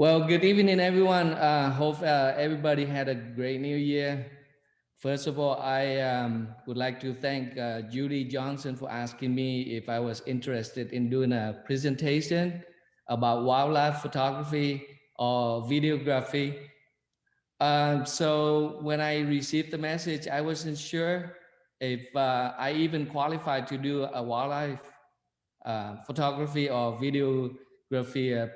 Well, good evening, everyone. Hope everybody had a great new year. First of all, I would like to thank Judy Johnson for asking me if I was interested in doing a presentation about wildlife photography or videography. So when I received the message, I wasn't sure if I even qualified to do a wildlife photography or videography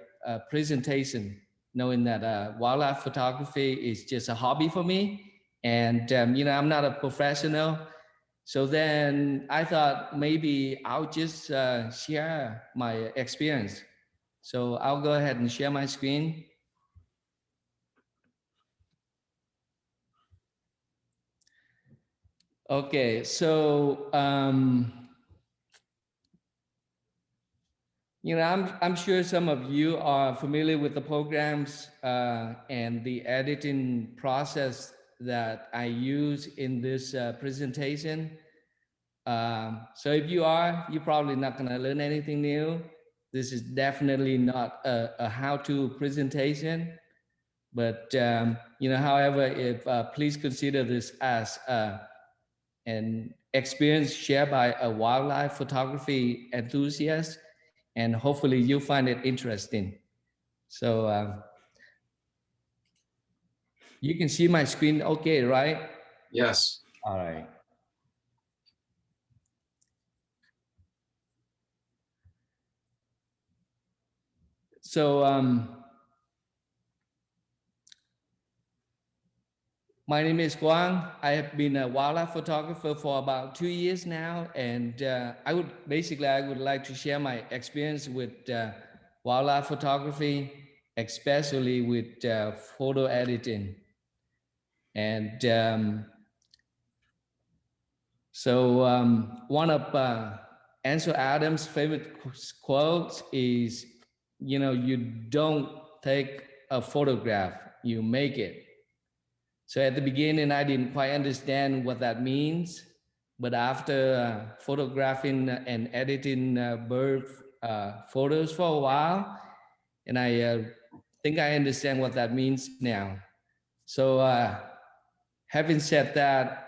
presentation, knowing that wildlife photography is just a hobby for me. And, I'm not a professional. So then I thought maybe I'll just share my experience. So I'll go ahead and share my screen. Okay, so I'm sure some of you are familiar with the programs and the editing process that I use in this presentation. So if you are, you're probably not going to learn anything new. This is definitely not a how-to presentation, but however, if please consider this as an experience shared by a wildlife photography enthusiast, and hopefully you find it interesting. So you can see my screen okay, right? Yes. All right. So my name is Quang. I have been a wildlife photographer for about 2 years now, and I would like to share my experience with wildlife photography, especially with photo editing. And one of Ansel Adams' favorite quotes is, you don't take a photograph, you make it. So at the beginning, I didn't quite understand what that means. But after photographing and editing bird photos for a while, and I think I understand what that means now. So having said that,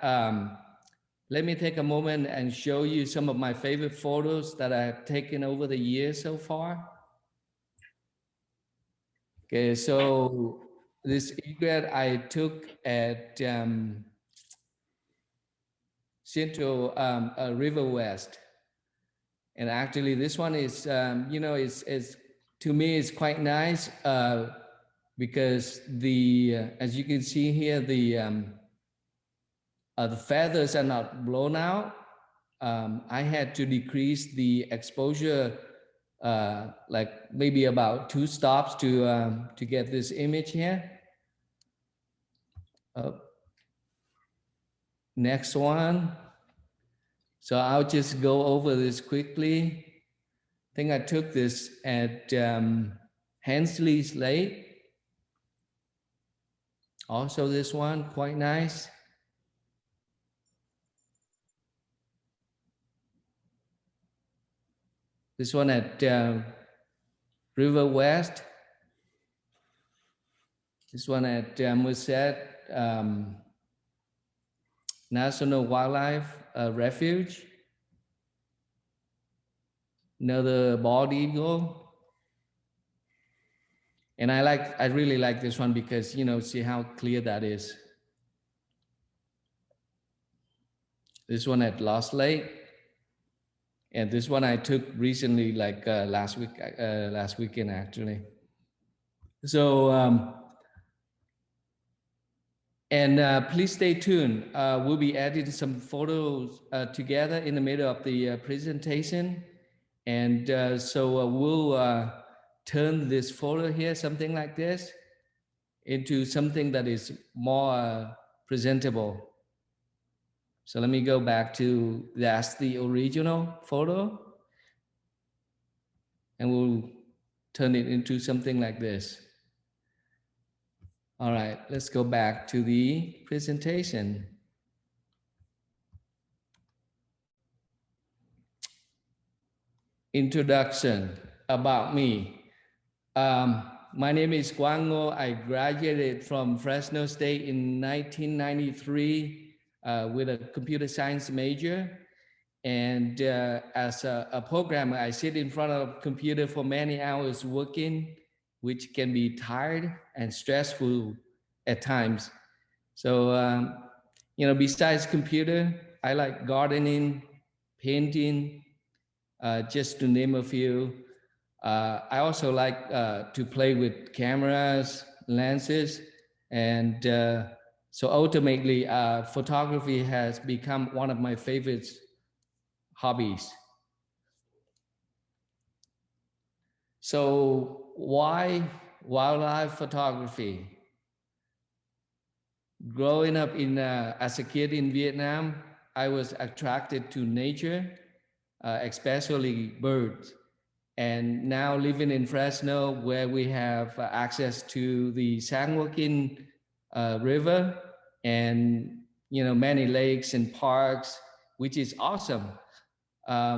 let me take a moment and show you some of my favorite photos that I have taken over the years so far. Okay, so this egret I took at Central River West. And actually this one is, is to me, it's quite nice because as you can see here, the feathers are not blown out. I had to decrease the exposure like maybe about 2 stops to get this image here. Next one. So I'll just go over this quickly. I think I took this at Hensley's Lake. Also this one, quite nice. This one at River West. This one at Merced National Wildlife Refuge. Another bald eagle. And I really like this one because, see how clear that is. This one at Lost Lake. And this one I took recently, like last weekend actually. So, please stay tuned. We'll be editing some photos together in the middle of the presentation. And so we'll turn this photo here, something like this, into something that is more presentable. So let me go back to, that's the original photo. And we'll turn it into something like this. All right, let's go back to the presentation. Introduction about me. My name is Quang Ngo. I graduated from Fresno State in 1993 with a computer science major. And as a programmer, I sit in front of a computer for many hours working, which can be tired and stressful at times. So, besides computer, I like gardening, painting, just to name a few. I also like to play with cameras, lenses, and so ultimately, photography has become one of my favorite hobbies. So why wildlife photography? Growing up as a kid in Vietnam, I was attracted to nature, especially birds. And now living in Fresno, where we have access to the San Joaquin River and many lakes and parks, which is awesome.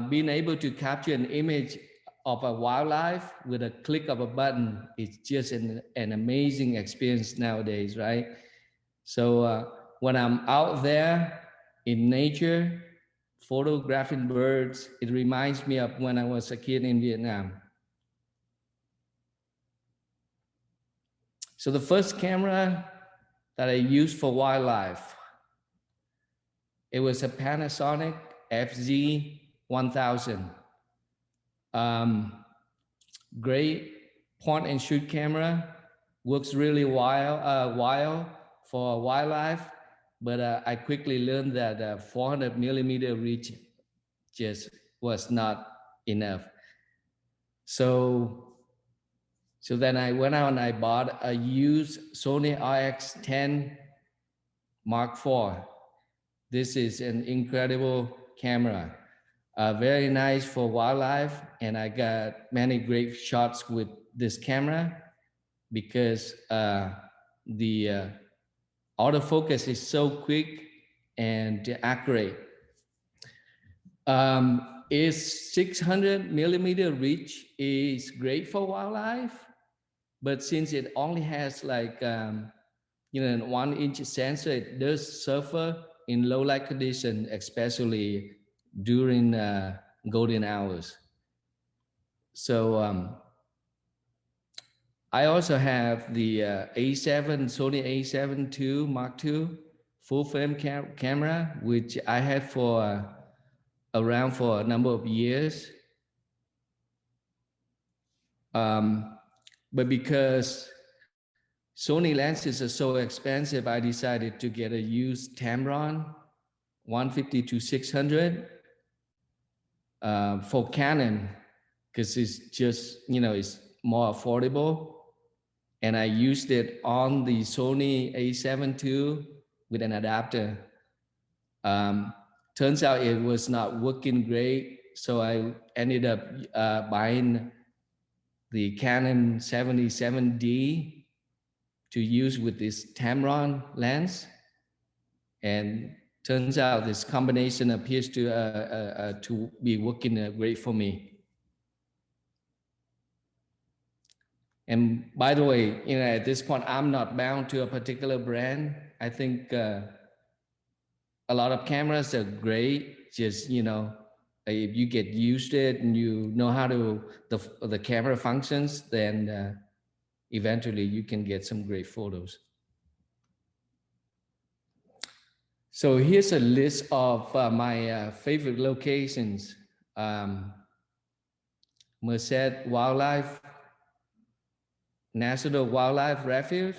Being able to capture an image of a wildlife with a click of a button is just an amazing experience nowadays, right? So when I'm out there in nature, photographing birds, it reminds me of when I was a kid in Vietnam. So the first camera that I used for wildlife, it was a Panasonic FZ1000. Great point and shoot camera, works really wild for wildlife, but I quickly learned that 400 millimeter reach just was not enough. So then I went out and I bought a used Sony RX10 Mark IV. This is an incredible camera, very nice for wildlife, and I got many great shots with this camera because the autofocus is so quick and accurate. Is 600 millimeter reach is great for wildlife, but since it only has like 1-inch sensor, it does suffer in low light condition, especially during golden hours. So I also have the Sony A7 II Mark II full frame camera, which I had for around for a number of years. But because Sony lenses are so expensive, I decided to get a used Tamron 150-600 for Canon, because it's just, it's more affordable. And I used it on the Sony A7 II with an adapter. Turns out it was not working great, so I ended up buying the Canon 77D to use with this Tamron lens, and turns out this combination appears to be working great for me. And by the way, at this point, I'm not bound to a particular brand. I think a lot of cameras are great. Just if you get used to it and you know how to the camera functions, then eventually you can get some great photos. So here's a list of my favorite locations. Merced Wildlife National Wildlife Refuge,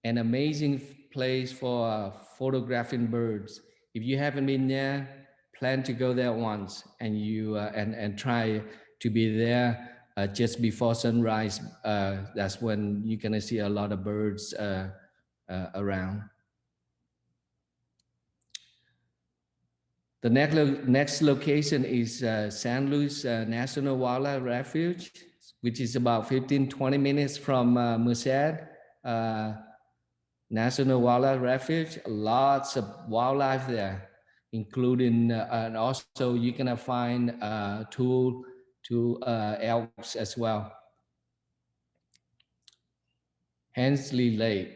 an amazing place for photographing birds. If you haven't been there, plan to go there once, and you and try to be there just before sunrise. That's when you're gonna see a lot of birds around. The next location is San Luis National Wildlife Refuge, which is about 15-20 minutes from Merced National Wildlife Refuge. Lots of wildlife there, including and also you can find two elks as well. Hensley Lake,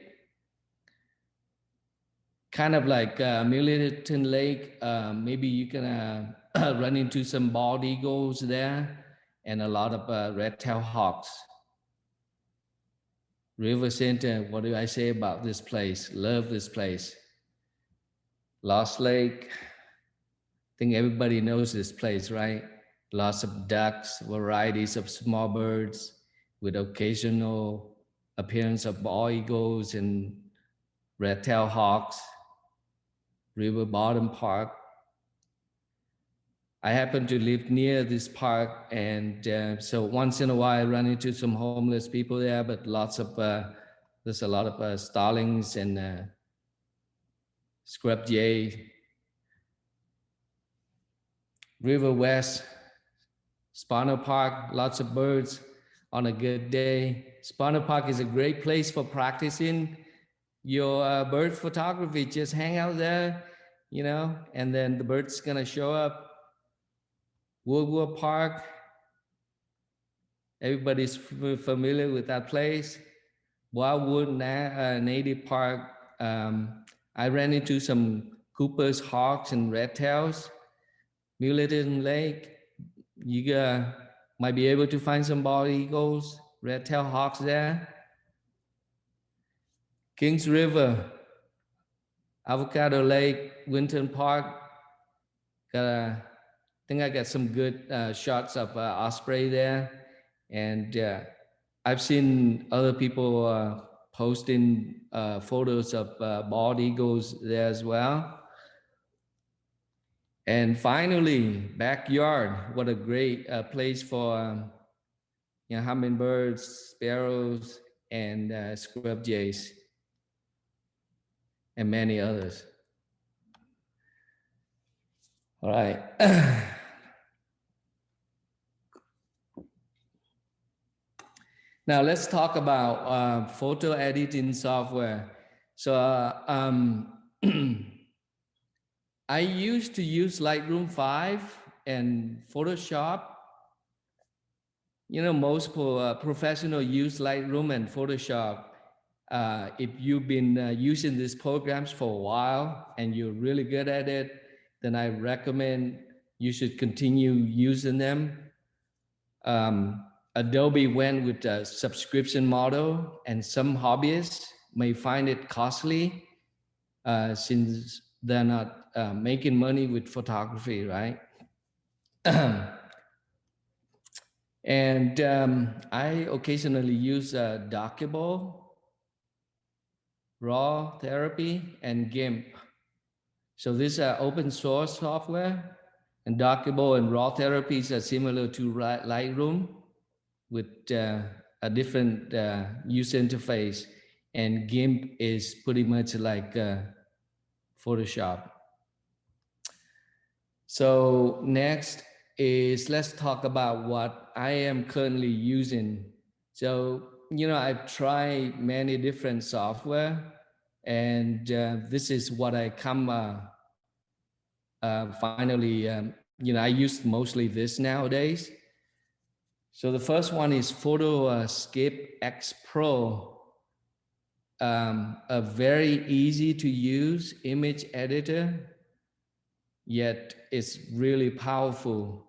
kind of like Millington Lake. Maybe you can run into some bald eagles there and a lot of red-tailed hawks. River Center, what do I say about this place? Love this place. Lost Lake, I think everybody knows this place, right? Lots of ducks, varieties of small birds with occasional appearance of bald eagles and red-tailed hawks. River Bottom Park. I happen to live near this park, and so once in a while I run into some homeless people there, but there's a lot of starlings and scrub jay. River West, Spano Park, lots of birds on a good day. Spano Park is a great place for practicing your bird photography. Just hang out there, you know, and then the bird's gonna show up. Woodward Park, everybody's familiar with that place. Wildwood Native Park, I ran into some Cooper's hawks and red tails. Millington Lake, you might be able to find some bald eagles, red-tailed hawks there. Kings River, Avocado Lake, Winton Park. I think I got some good shots of osprey there. And I've seen other people posting photos of bald eagles there as well. And finally, backyard. What a great place for hummingbirds, sparrows, and scrub jays, and many others. All right. Now let's talk about photo editing software. So I used to use Lightroom 5 and Photoshop. You know, most professionals use Lightroom and Photoshop. If you've been using these programs for a while and you're really good at it, then I recommend you should continue using them. Adobe went with a subscription model, and some hobbyists may find it costly since they're not making money with photography, right? And I occasionally use Dockable, Raw Therapy, and GIMP. So these are open source software, and Dockable and Raw Therapies are similar to Lightroom with a different user interface, and GIMP is pretty much like Photoshop. So next is, let's talk about what I am currently using. So, you know, I've tried many different software, and this is what I come finally, you know, I use mostly this nowadays. So the first one is Photoscape X Pro, a very easy to use image editor, yet it's really powerful.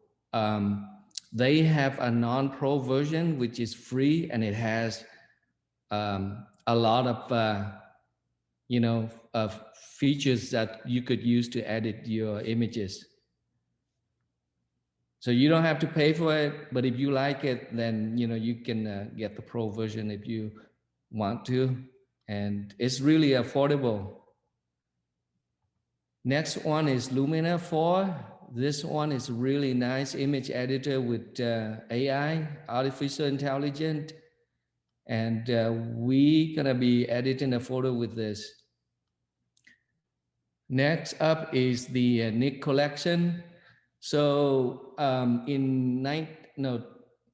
They have a non-pro version, which is free, and it has a lot of, you know, features that you could use to edit your images. So you don't have to pay for it, but if you like it, then, you know, you can get the pro version if you want to, and it's really affordable. Next one is Lumina 4. This one is really nice image editor with AI, artificial intelligence, and we're gonna be editing a photo with this. Next up is the NIK Collection. So in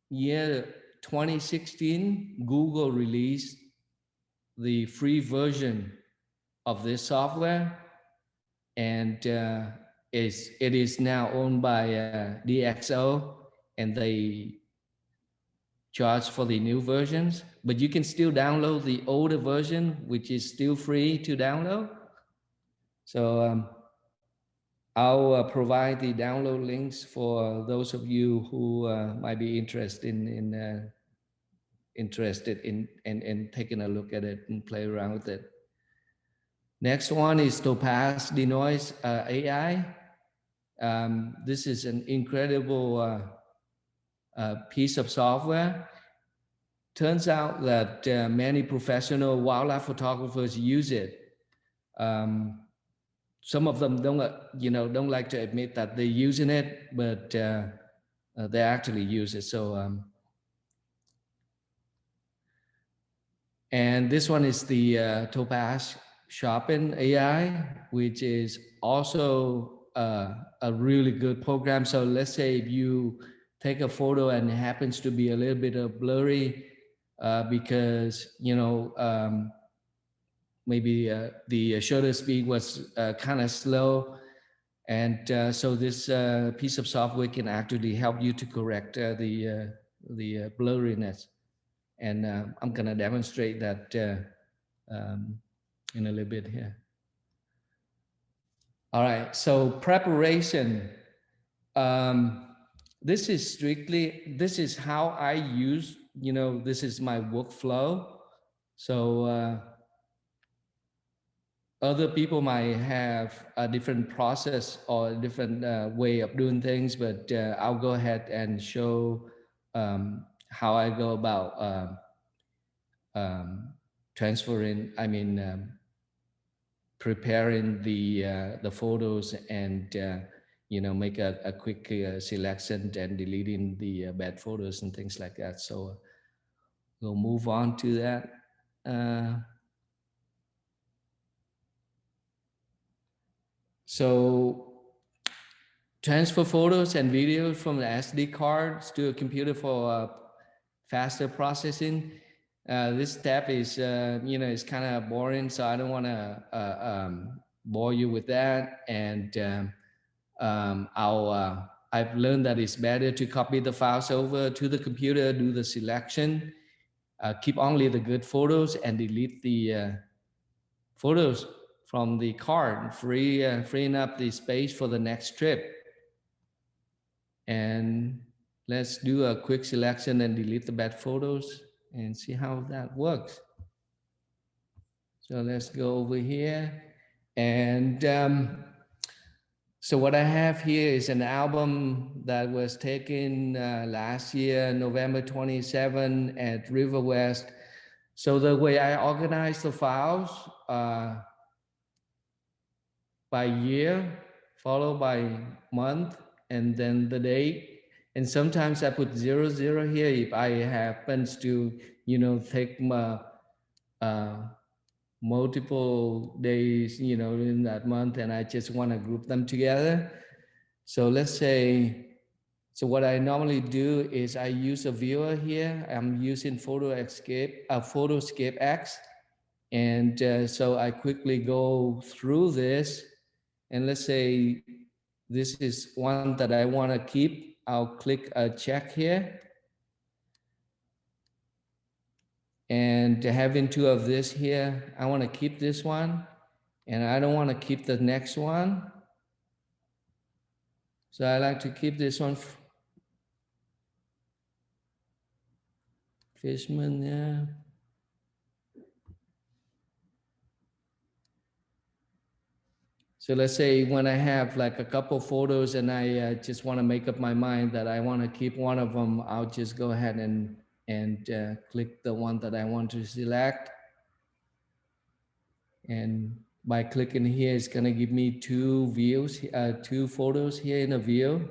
year 2016, Google released the free version of this software, and it is now owned by DxO, and they charge for the new versions, but you can still download the older version, which is still free to download. So I'll provide the download links for those of you who might be interested in taking a look at it and play around with it. Next one is Topaz Denoise AI. This is an incredible piece of software. Turns out that many professional wildlife photographers use it. Some of them don't like to admit that they're using it, but they actually use it. So, and this one is the Topaz Sharpen AI, which is also a really good program. So let's say if you take a photo and it happens to be a little bit of blurry because maybe the shutter speed was kind of slow, and so this piece of software can actually help you to correct the blurriness. And I'm gonna demonstrate that in a little bit here. All right, so preparation. This is how I use, this is my workflow. So other people might have a different process or a different way of doing things, but I'll go ahead and show how I go about preparing the photos and make a quick selection and deleting the bad photos and things like that. So we'll move on to that. So transfer photos and videos from the SD cards to a computer for faster processing. This step is, it's kind of boring, so I don't want to bore you with that. And I've learned that it's better to copy the files over to the computer, do the selection, keep only the good photos, and delete the photos from the card, freeing up the space for the next trip. And let's do a quick selection and delete the bad photos and see how that works. So let's go over here. And so what I have here is an album that was taken last year, November 27 at River West. So the way I organize the files by year, followed by month, and then the date. And sometimes I put 00 here if I happens to, take my multiple days, in that month, and I just want to group them together. So let's say, so what I normally do is I use a viewer here. I'm using Photoscape X. And so I quickly go through this, and let's say this is one that I want to keep. I'll click a check here. And having two of this here, I want to keep this one, and I don't want to keep the next one. So I like to keep this one. Fishman, yeah. So let's say when I have like a couple photos and I just want to make up my mind that I want to keep one of them, I'll just go ahead and click the one that I want to select. And by clicking here, it's going to give me two views, two photos here in a view.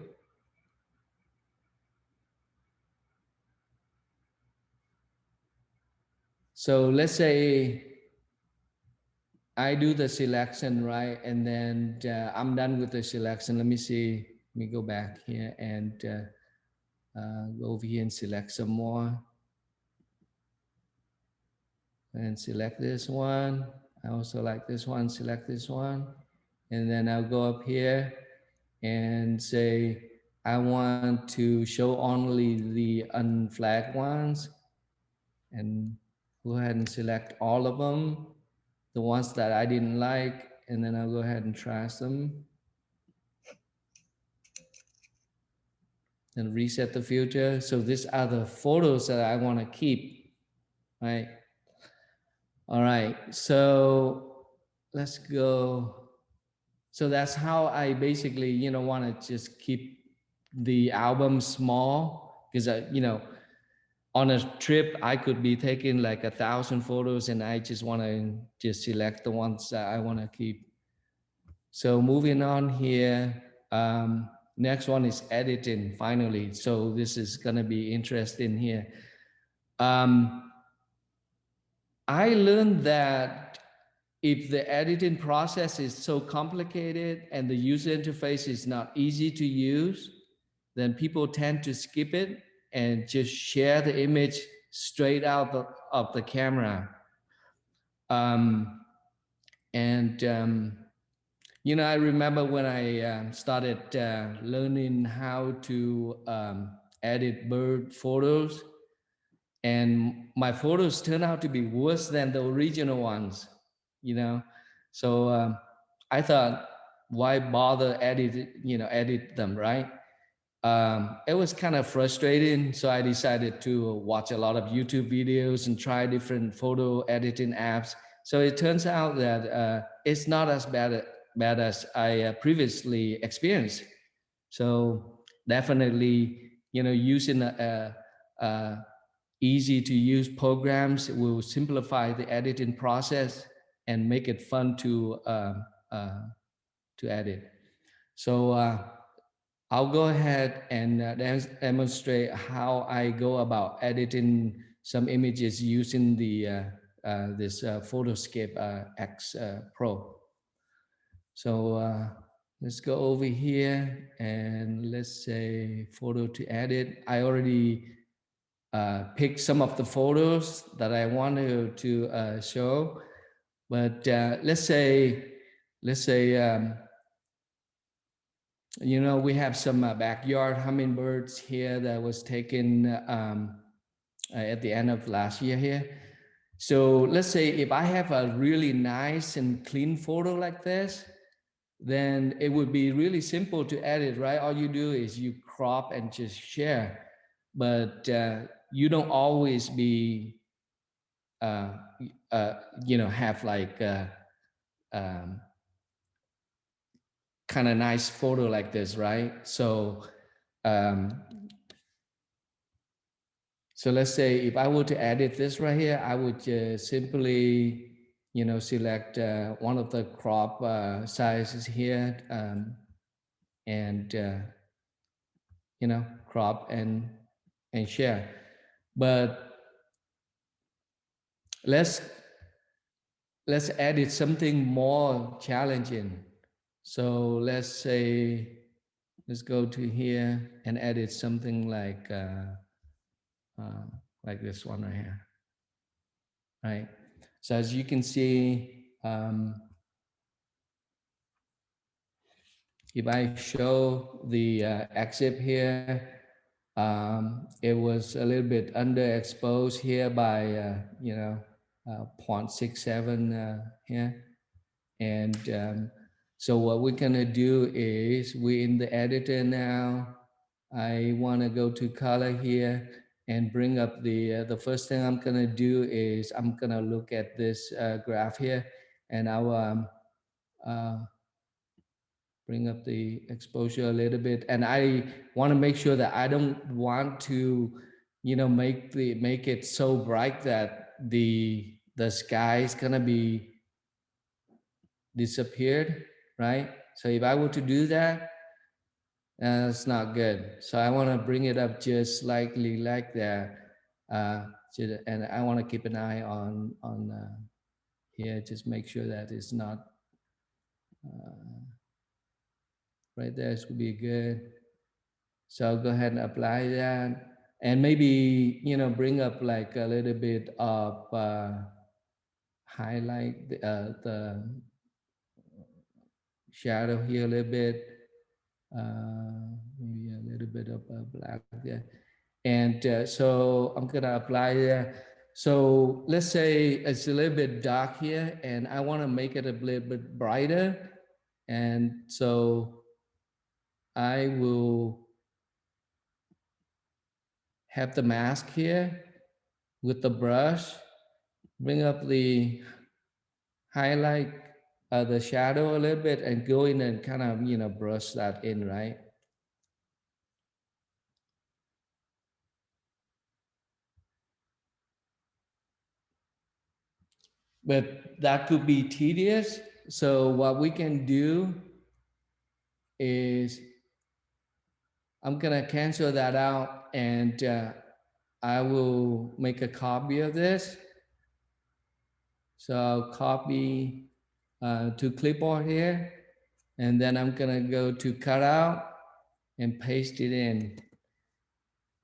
So let's say I do the selection, right? And then I'm done with the selection. Let me see, let me go back here and go over here and select some more. And select this one. I also like this one, select this one. And then I'll go up here and say, I want to show only the unflagged ones, and go ahead and select all of them, the ones that I didn't like, and then I'll go ahead and trash them. And reset the filter. So these are the photos that I want to keep, right? All right, so let's go. So that's how I basically, want to just keep the album small, because on a trip I could be taking like 1,000 photos, and I just want to just select the ones that I want to keep. So moving on here, next one is editing finally. So this is gonna be interesting here. I learned that if the editing process is so complicated and the user interface is not easy to use, then people tend to skip it and just share the image straight out of the camera. I remember when I started learning how to edit bird photos, and my photos turned out to be worse than the original ones, So I thought, why bother edit them, right? It was kind of frustrating, so I decided to watch a lot of YouTube videos and try different photo editing apps. So it turns out that it's not as bad as I previously experienced. So definitely, using a easy to use programs will simplify the editing process and make it fun to edit. So I'll go ahead and demonstrate how I go about editing some images using this Photoscape X Pro. So let's go over here and let's say photo to edit. I already picked some of the photos that I wanted to show, but let's say we have some backyard hummingbirds here that was taken at the end of last year here. So let's say if I have a really nice and clean photo like this, then it would be really simple to edit, right? All you do is you crop and just share, but you don't always be, have like um, kind of nice photo like this, right? So let's say if I were to edit this right here, I would simply, select one of the crop sizes here, and crop and share. But let's edit something more challenging. So let's go to here and edit something like this one right here, right? So as you can see, if I show the exit here, it was a little bit underexposed here by 0.67 here, and so what we're gonna do is we're in the editor now. I want to go to color here and bring up the first thing I'm gonna do is I'm gonna look at this graph here, and I'll bring up the exposure a little bit. And I want to make sure that I don't want to, make it so bright that the sky is gonna be disappeared, right? So if I were to do that, that's not good. So I want to bring it up just slightly like that, and I want to keep an eye on here. Just make sure that it's not right there. It would be good. So I'll go ahead and apply that, and maybe bring up like a little bit of highlight the shadow here a little bit. maybe a little bit of black there. And so I'm gonna apply there. So let's say it's a little bit dark here and I wanna make it a little bit brighter. And so I will have the mask here with the brush, bring up the highlight, the shadow a little bit and go in and kind of, brush that in, right? But that could be tedious. So what we can do is I'm gonna cancel that out and I will make a copy of this. So I'll copy to clipboard here, and then I'm gonna go to cutout and paste it in.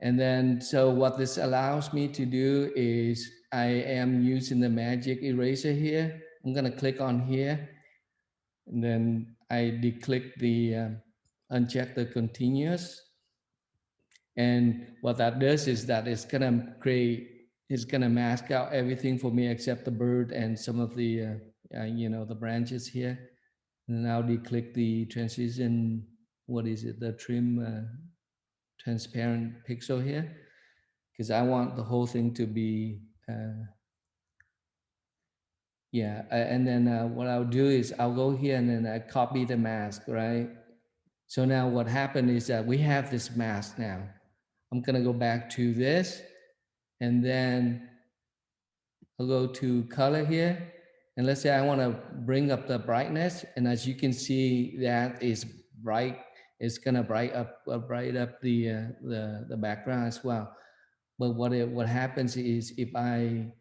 And then, so what this allows me to do is I am using the magic eraser here. I'm gonna click on here, and then I declick the uncheck the continuous. And what that does is that it's gonna mask out everything for me except the bird and some of the, the branches here. And now declick the transition, what is it, the trim transparent pixel here, because I want the whole thing to be, and then what I'll do is I'll go here and then I copy the mask, right? So now what happened is that we have this mask now. I'm gonna go back to this, and then I'll go to color here. And let's say I wanna bring up the brightness, and as you can see, that is bright. It's gonna bright up the background as well. But what happens is if I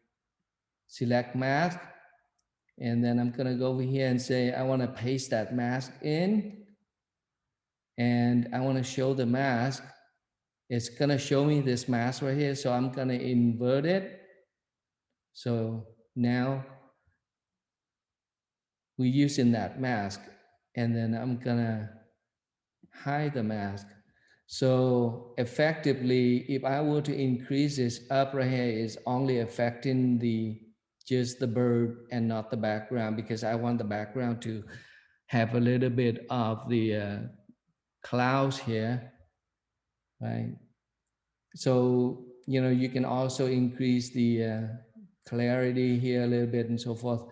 select mask, and then I'm gonna go over here and say, I wanna paste that mask in, and I wanna show the mask. It's gonna show me this mask right here. So I'm gonna invert it. So now we're using that mask, and then I'm gonna hide the mask. So effectively, if I were to increase this up right here, is only affecting just the bird and not the background, because I want the background to have a little bit of the clouds here, right? So, you can also increase the clarity here a little bit and so forth.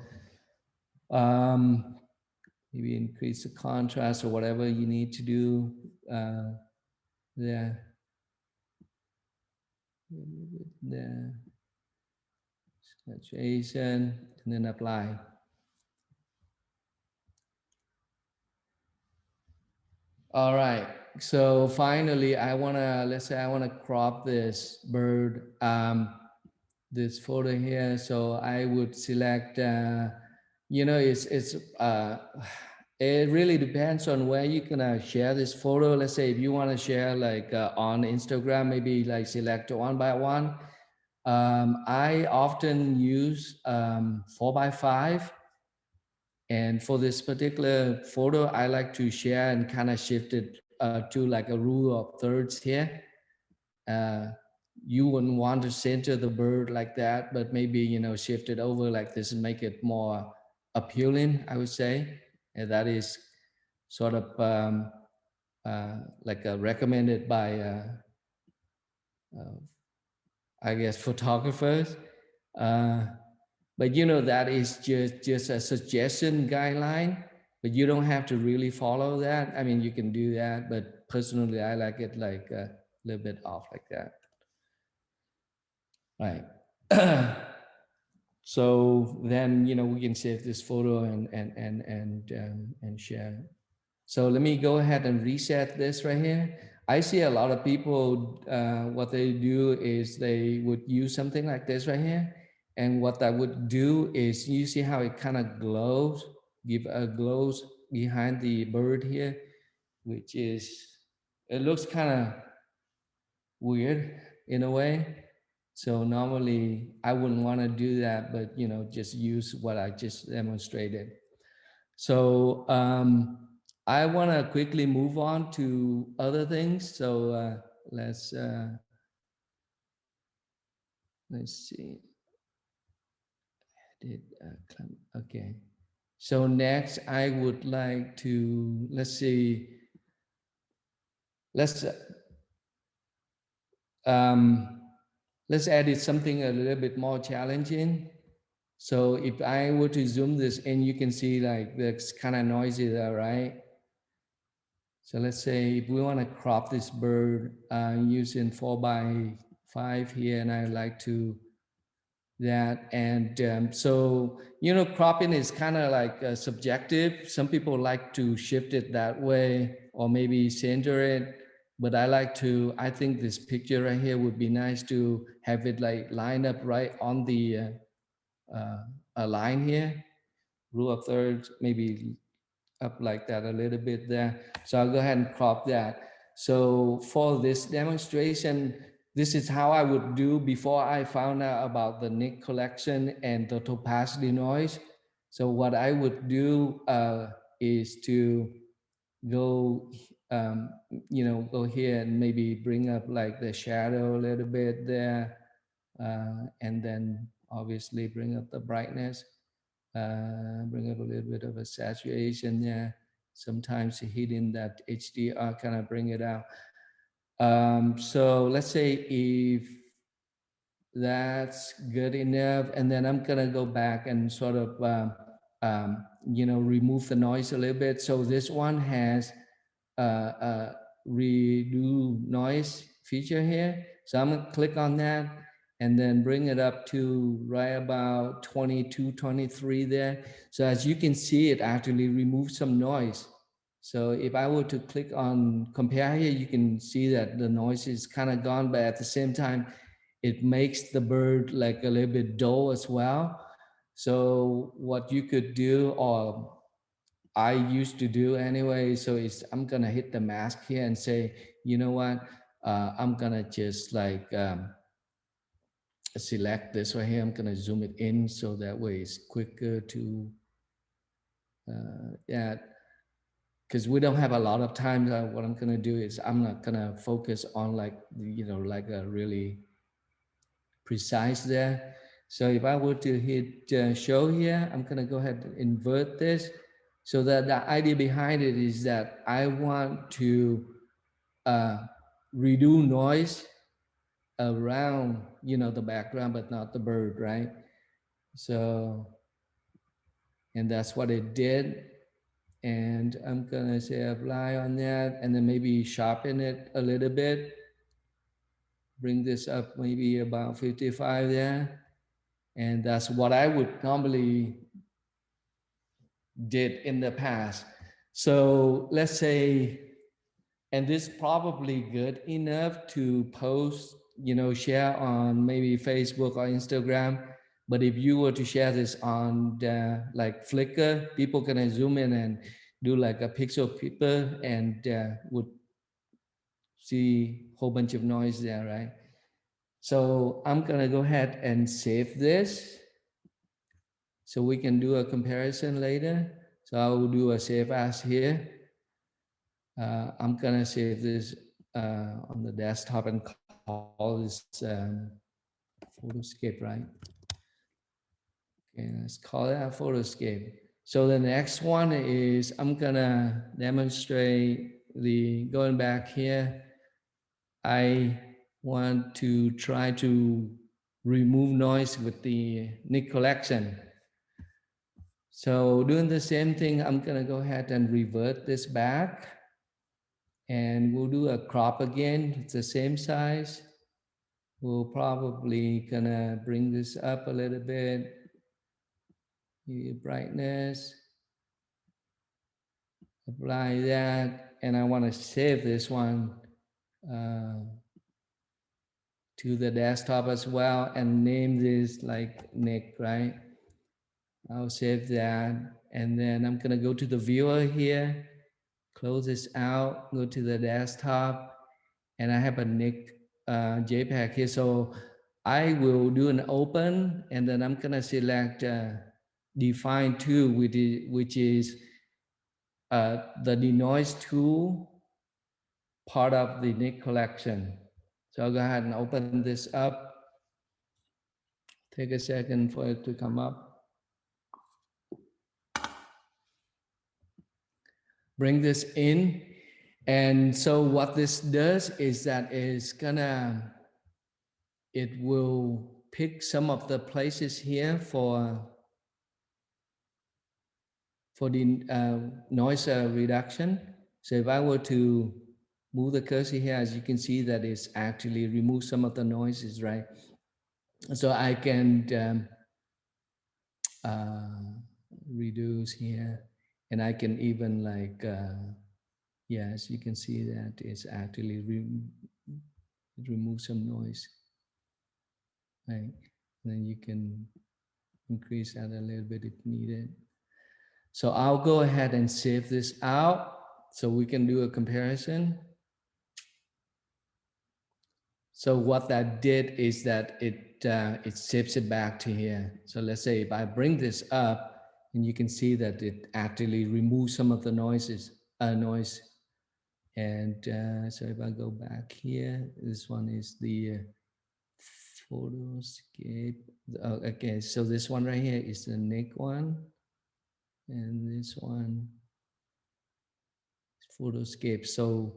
Maybe increase the contrast or whatever you need to do there. The saturation, and then apply. All right. So finally, let's say I wanna crop this bird, this photo here. So I would select, it really depends on where you're gonna share this photo. Let's say if you wanna share like on Instagram, maybe like select one by one. I often use 4x5. And for this particular photo, I like to share and kind of shift it to like a rule of thirds here. You wouldn't want to center the bird like that, but maybe, shift it over like this and make it more appealing, I would say. And that is sort of like recommended by, I guess, photographers. But that is just a suggestion guideline, but you don't have to really follow that. I mean, you can do that, but personally, I like it like a little bit off like that. Right. So then, we can save this photo and share. So let me go ahead and reset this right here. I see a lot of people, what they do is they would use something like this right here. And what that would do is, you see how it kind of glows, give a glows behind the bird here, which it looks kind of weird in a way. So normally I wouldn't want to do that, but just use what I just demonstrated. So I want to quickly move on to other things. So let's see. Okay. So next, I would like to let's see. Let's edit something a little bit more challenging. So if I were to zoom this in, you can see like it's kind of noisy there, right? So let's say if we want to crop this bird using 4:5 here, and I like to that. And so, cropping is kind of like subjective. Some people like to shift it that way or maybe center it. But I think this picture right here would be nice to have it like lined up right on the a line here, rule of thirds, maybe up like that a little bit there. So I'll go ahead and crop that. So for this demonstration, this is how I would do before I found out about the NIK collection and the Opacity Noise. So what I would do is to go, go here and maybe bring up like the shadow a little bit there. And then obviously bring up the brightness, bring up a little bit of a saturation. Yeah, sometimes hitting that HDR kind of bring it out. So let's say if that's good enough, and then I'm gonna go back and sort of remove the noise a little bit. So this one has a redo noise feature here. So I'm gonna click on that and then bring it up to right about 22, 23 there. So as you can see, it actually removes some noise. So if I were to click on compare here, you can see that the noise is kind of gone, but at the same time, it makes the bird like a little bit dull as well. So what you could do, or I used to do anyway, so I'm gonna hit the mask here and say, you know what, I'm gonna just like select this right here. I'm gonna zoom it in so that way it's quicker to, yeah, because we don't have a lot of time. What I'm gonna do is I'm not gonna focus on like, like a really precise there. So if I were to hit show here, I'm gonna go ahead and invert this. So that the idea behind it is that I want to redo noise around, the background, but not the bird, right? So, and that's what it did. And I'm gonna say apply on that, and then maybe sharpen it a little bit. Bring this up maybe about 55 there. And that's what I would normally did in the past. So let's say, and this probably good enough to post, share on maybe Facebook or Instagram. But if you were to share this on like Flickr, people can zoom in and do like a pixel paper and would see a whole bunch of noise there, right? So I'm gonna go ahead and save this so we can do a comparison later. So I will do a save as here. I'm gonna save this on the desktop and call this Photoscape, right? Okay, let's call that Photoscape. So the next one is I'm gonna demonstrate going back here. I want to try to remove noise with the NIK Collection. So doing the same thing, I'm gonna go ahead and revert this back. And we'll do a crop again. It's the same size. We'll probably gonna bring this up a little bit. Brightness. Apply that. And I want to save this one to the desktop as well and name this like NIK, right? I'll save that. And then I'm gonna go to the viewer here, close this out, go to the desktop, and I have a NIK JPEG here. So I will do an open, and then I'm gonna select define to, which is the Denoise tool, part of the NIK collection. So I'll go ahead and open this up. Take a second for it to come up. Bring this in. And so what this does is that it will pick some of the places here for the noise reduction. So if I were to move the cursor here, as you can see that it's actually remove some of the noises, right? So I can reduce here, and I can even like, yes, you can see that it's actually remove some noise, right? And then you can increase that a little bit if needed. So I'll go ahead and save this out so we can do a comparison. So what that did is that it shifts it back to here. So let's say if I bring this up, and you can see that it actually removes some of the noise. And so if I go back here, this one is the Photoscape. Okay, so this one right here is the NIK one. And this one is Photoscape. So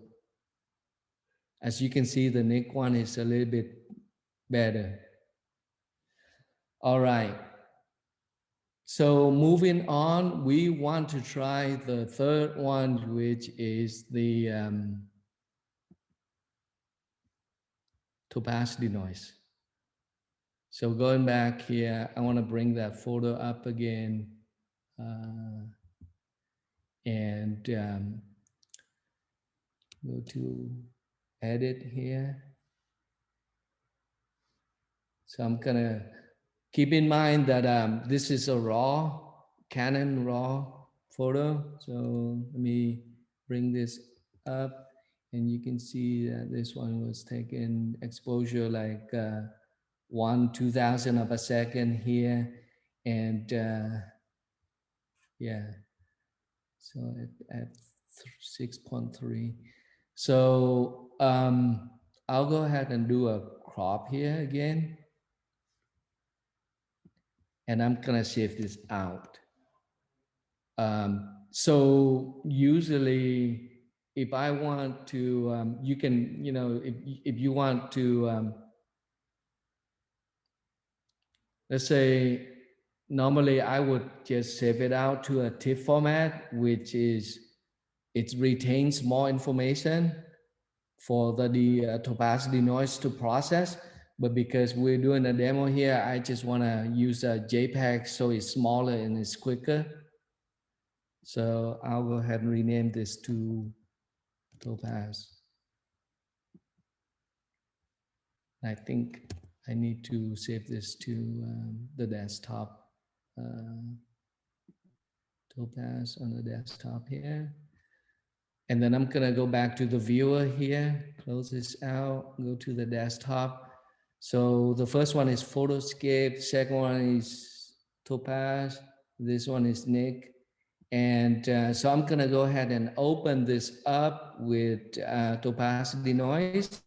as you can see, the NIK one is a little bit better. All right. So moving on, we want to try the third one, which is the Topaz Denoise. So going back here, I want to bring that photo up again. And go to edit here. So I'm gonna keep in mind that this is a raw, Canon raw photo. So let me bring this up, and you can see that this one was taken exposure like 1/2000 of a second here. And yeah, so at 6.3. So I'll go ahead and do a crop here again. And I'm gonna shift this out. So usually if I want to, you can, you know, if you want to, let's say, normally I would just save it out to a TIFF format, which is, it retains more information for the Topaz Denoise to process. But because we're doing a demo here, I just want to use a JPEG so it's smaller and it's quicker. So I'll go ahead and rename this to Topaz. I think I need to save this to the desktop. Topaz on the desktop here. And then I'm gonna go back to the viewer here, close this out, go to the desktop. So the first one is Photoscape, second one is Topaz, this one is NIK. And so I'm gonna go ahead and open this up with Topaz Denoise.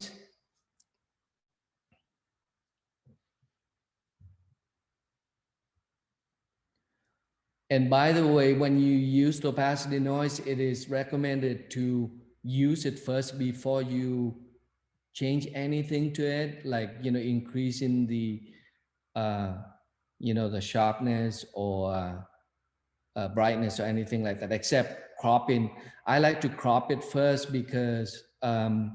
And by the way, when you use Topaz Denoise, it is recommended to use it first before you change anything to it, like, you know, increasing the, you know, the sharpness or brightness or anything like that, except cropping. I like to crop it first because the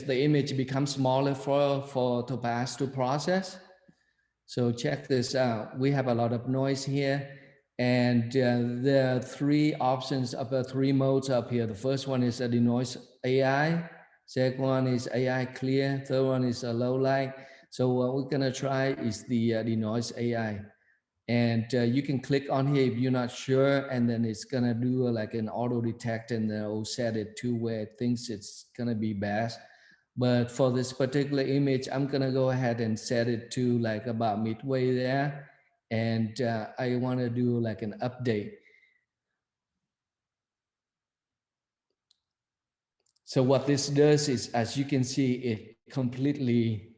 image becomes smaller for Topaz to process. So check this out. We have a lot of noise here, and there are three options of the three modes up here. The first one is a Denoise AI. Second one is AI clear. Third one is a low light. So what we're gonna try is the Denoise AI. And you can click on here if you're not sure, and then it's gonna do like an auto detect, and then it'll set it to where it thinks it's gonna be best. But for this particular image, I'm gonna go ahead and set it to like about midway there. And I wanna do like an update. So what this does is, as you can see, it completely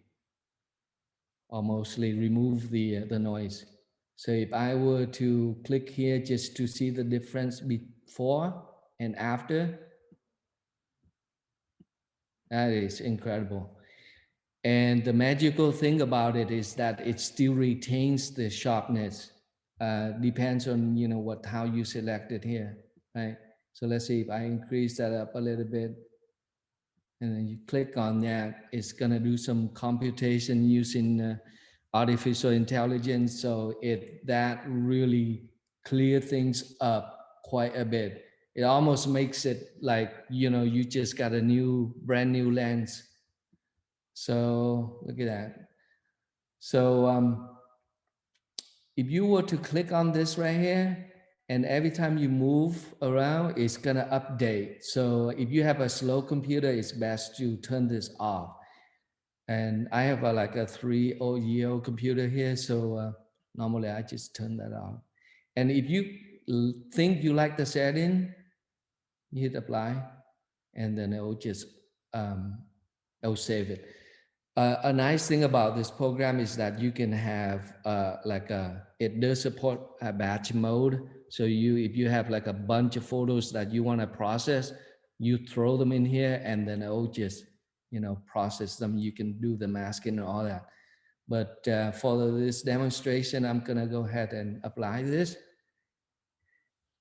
or mostly remove the noise. So if I were to click here just to see the difference before and after, that is incredible. And the magical thing about it is that it still retains the sharpness. Depends on how you select it here, right? So let's see if I increase that up a little bit, and then you click on that. It's gonna do some computation using artificial intelligence, so that really clear things up quite a bit. It almost makes it like you just got a brand new lens. So look at that. So if you were to click on this right here, and every time you move around, it's gonna update. So if you have a slow computer, it's best to turn this off. And I have like a 3-year-old computer here, so normally I just turn that off. And if you think you like the setting, you hit apply, and then it will just it will save it. A nice thing about this program is that you can have it does support a batch mode. So if you have like a bunch of photos that you want to process, you throw them in here, and then it will just process them. You can do the masking and all that. But for this demonstration, I'm gonna go ahead and apply this.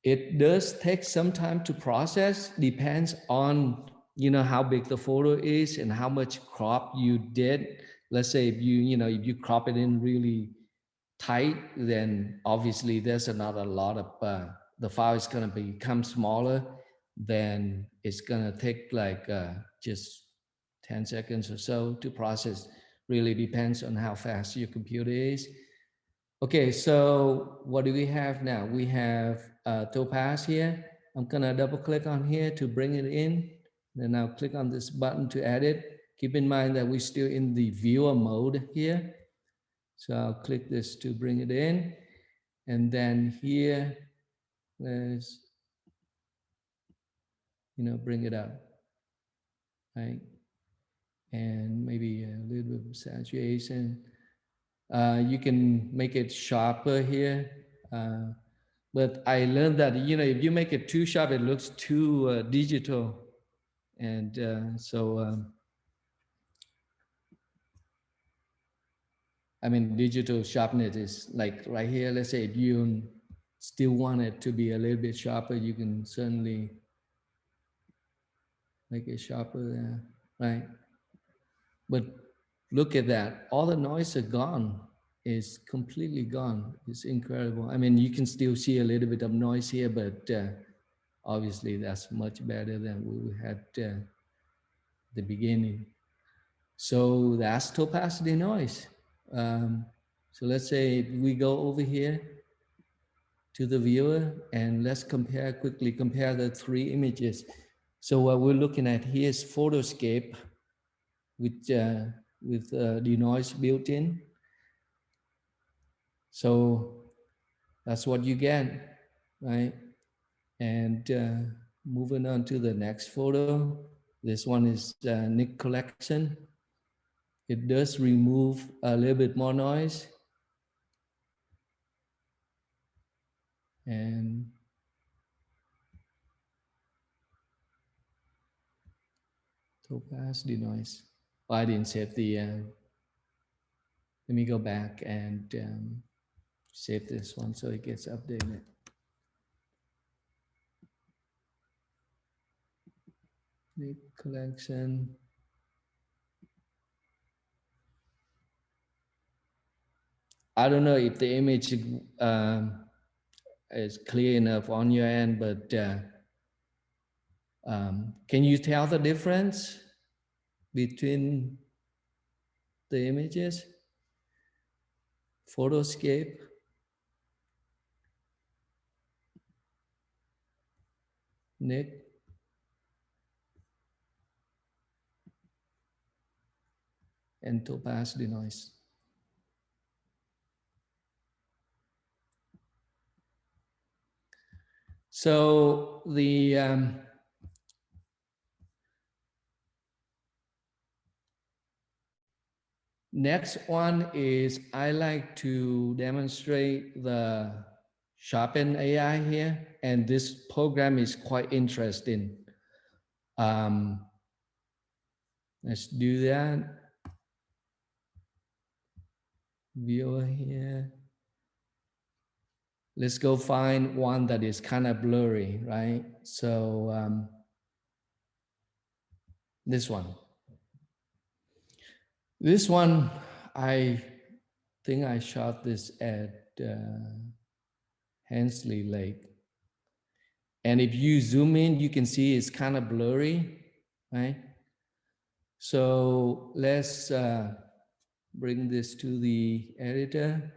It does take some time to process, depends on how big the photo is and how much crop you did. Let's say if you crop it in really tight, then obviously there's not a lot of the file is going to become smaller. Then it's going to take like just 10 seconds or so to process. Really depends on how fast your computer is. Okay, so what do we have now? We have Topaz here. I'm gonna double click on here to bring it in. Then I'll click on this button to edit. Keep in mind that we're still in the viewer mode here. So I'll click this to bring it in. And then here, let's, bring it up, right? And maybe a little bit of saturation. You can make it sharper here. But I learned that, if you make it too sharp, it looks too digital. And I mean, digital sharpness is like right here. Let's say if you still want it to be a little bit sharper, you can certainly make it sharper there, right? But look at that. All the noise are gone. It's completely gone. It's incredible. I mean, you can still see a little bit of noise here, but obviously that's much better than we had the beginning. So that's Topaz Denoise. So let's say we go over here to the viewer and let's quickly compare the three images. So what we're looking at here is Photoscape with Denoise built in. So that's what you get, right? And moving on to the next photo. This one is NIK Collection. It does remove a little bit more noise. And Topaz Denoise. Oh, I didn't save the, let me go back and save this one so it gets updated. NIK Collection. I don't know if the image is clear enough on your end, but can you tell the difference between the images? Photoscape, NIK, and Topaz Denoise. So the Next one is I like to demonstrate the Sharpen AI here, and this program is quite interesting. Let's do that. Viewer here. Let's go find one that is kind of blurry, right? So this one. This one, I think I shot this at Hensley Lake. And if you zoom in, you can see it's kind of blurry, right? So let's bring this to the editor.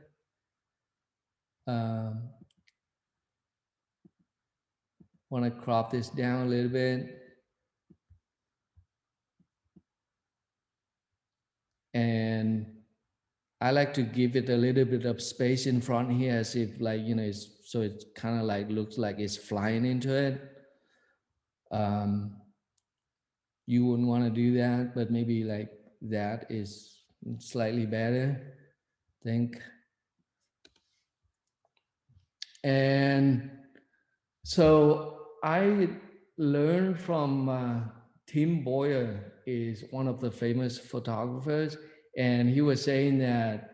Want to crop this down a little bit. And I like to give it a little bit of space in front here, as if like, you know, so it kind of like looks like it's flying into it. You wouldn't want to do that, but maybe like that is slightly better, I think. And so I learned from Tim Boyer, is one of the famous photographers, and he was saying that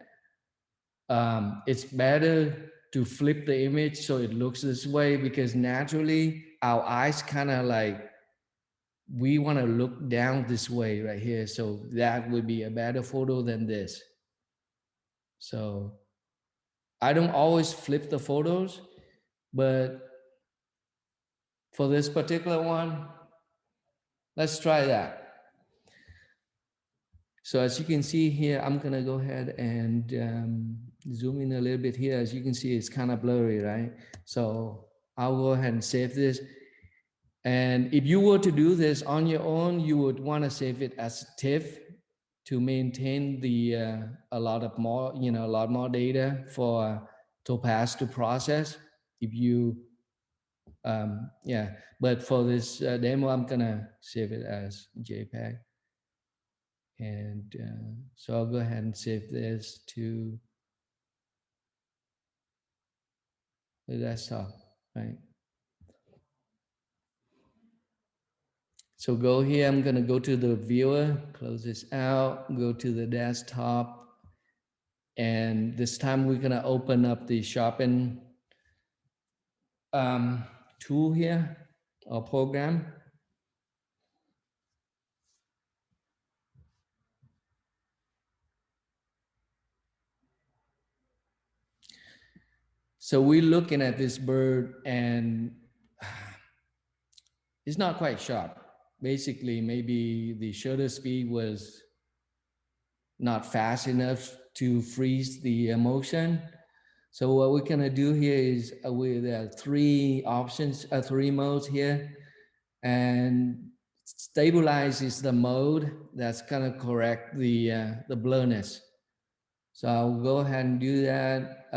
it's better to flip the image so it looks this way, because naturally our eyes kind of like, we want to look down this way right here. So that would be a better photo than this. So I don't always flip the photos, but for this particular one, let's try that. So as you can see here, I'm gonna go ahead and zoom in a little bit here. As you can see, it's kind of blurry, right? So I'll go ahead and save this. And if you were to do this on your own, you would want to save it as TIFF to maintain the a lot more data for Topaz to process. If you but for this demo, I'm gonna save it as JPEG. And so I'll go ahead and save this to the desktop, right? So go here, I'm gonna go to the viewer, close this out, go to the desktop, and this time we're gonna open up the Sharpen tool here, or program. So we're looking at this bird and it's not quite sharp. Basically, maybe the shutter speed was not fast enough to freeze the motion. So what we're gonna do here is with three options, three modes here, and stabilize is the mode that's gonna correct the blurriness. So I'll go ahead and do that.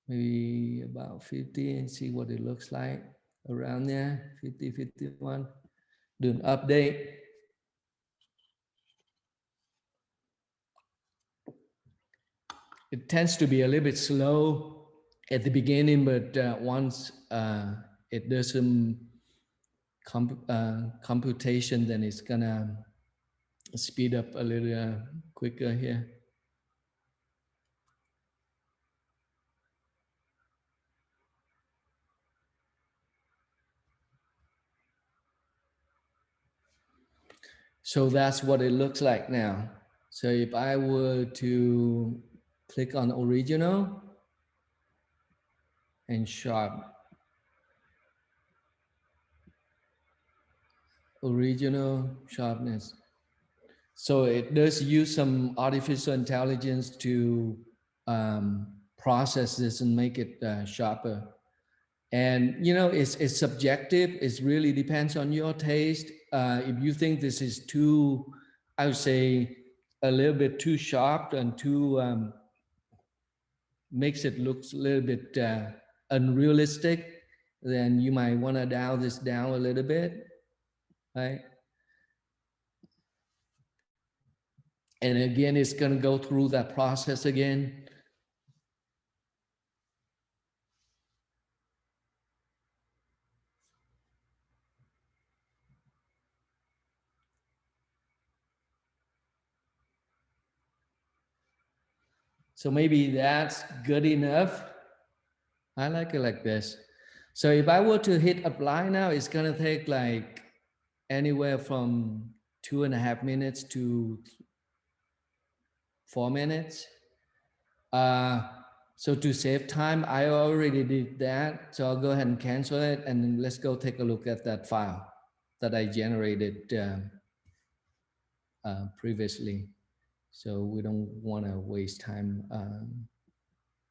Maybe about 50 and see what it looks like around there, 50, 51. Do an update. It tends to be a little bit slow at the beginning, but once it does some computation, then it's gonna speed up a little quicker here. So that's what it looks like now. So if I were to click on original and sharp, original sharpness. So it does use some artificial intelligence to process this and make it sharper. And you know, it's subjective. It really depends on your taste. If you think this is too, I would say, a little bit too sharp and too makes it look a little bit unrealistic, then you might want to dial this down a little bit, right? And again, it's going to go through that process again. So maybe that's good enough. I like it like this. So if I were to hit apply now, it's going to take like anywhere from 2.5 minutes to 4 minutes. So to save time, I already did that. So I'll go ahead and cancel it, and let's go take a look at that file that I generated previously. So we don't want to waste time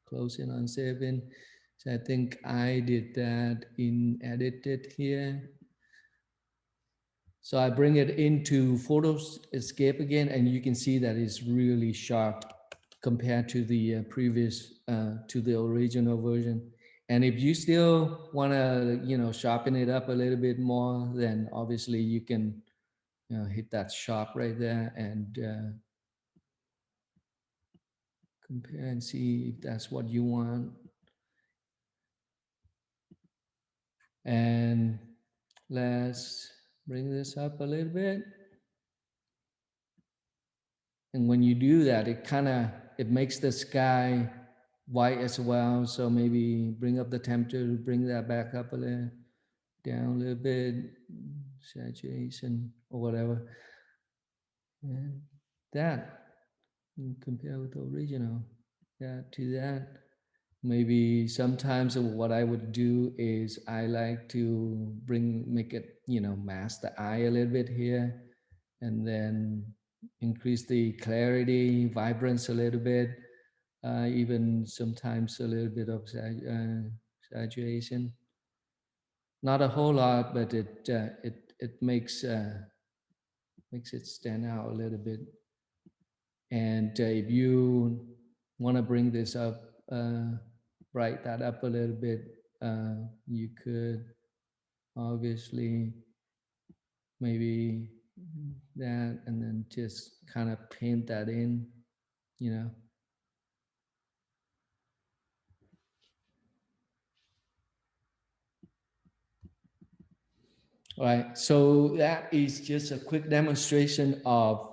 closing on saving. So I think I did that in edited here. So I bring it into Photoscape again, and you can see that it's really sharp compared to the previous, to the original version. And if you still want to, sharpen it up a little bit more, then obviously you can, hit that sharp right there and compare and see if that's what you want. And let's bring this up a little bit. And when you do that, it makes the sky white as well. So maybe bring up the temperature, bring that back up a little, down a little bit, saturation or whatever. And that, compare with the original, that to that. Maybe sometimes what I would do is I like to make it, mask the eye a little bit here, and then increase the clarity, vibrance a little bit, even sometimes a little bit of saturation. Not a whole lot, but it makes it stand out a little bit. And if you want to bring this up, bright that up a little bit, you could obviously maybe that, and then just kind of paint that in, All right, so that is just a quick demonstration of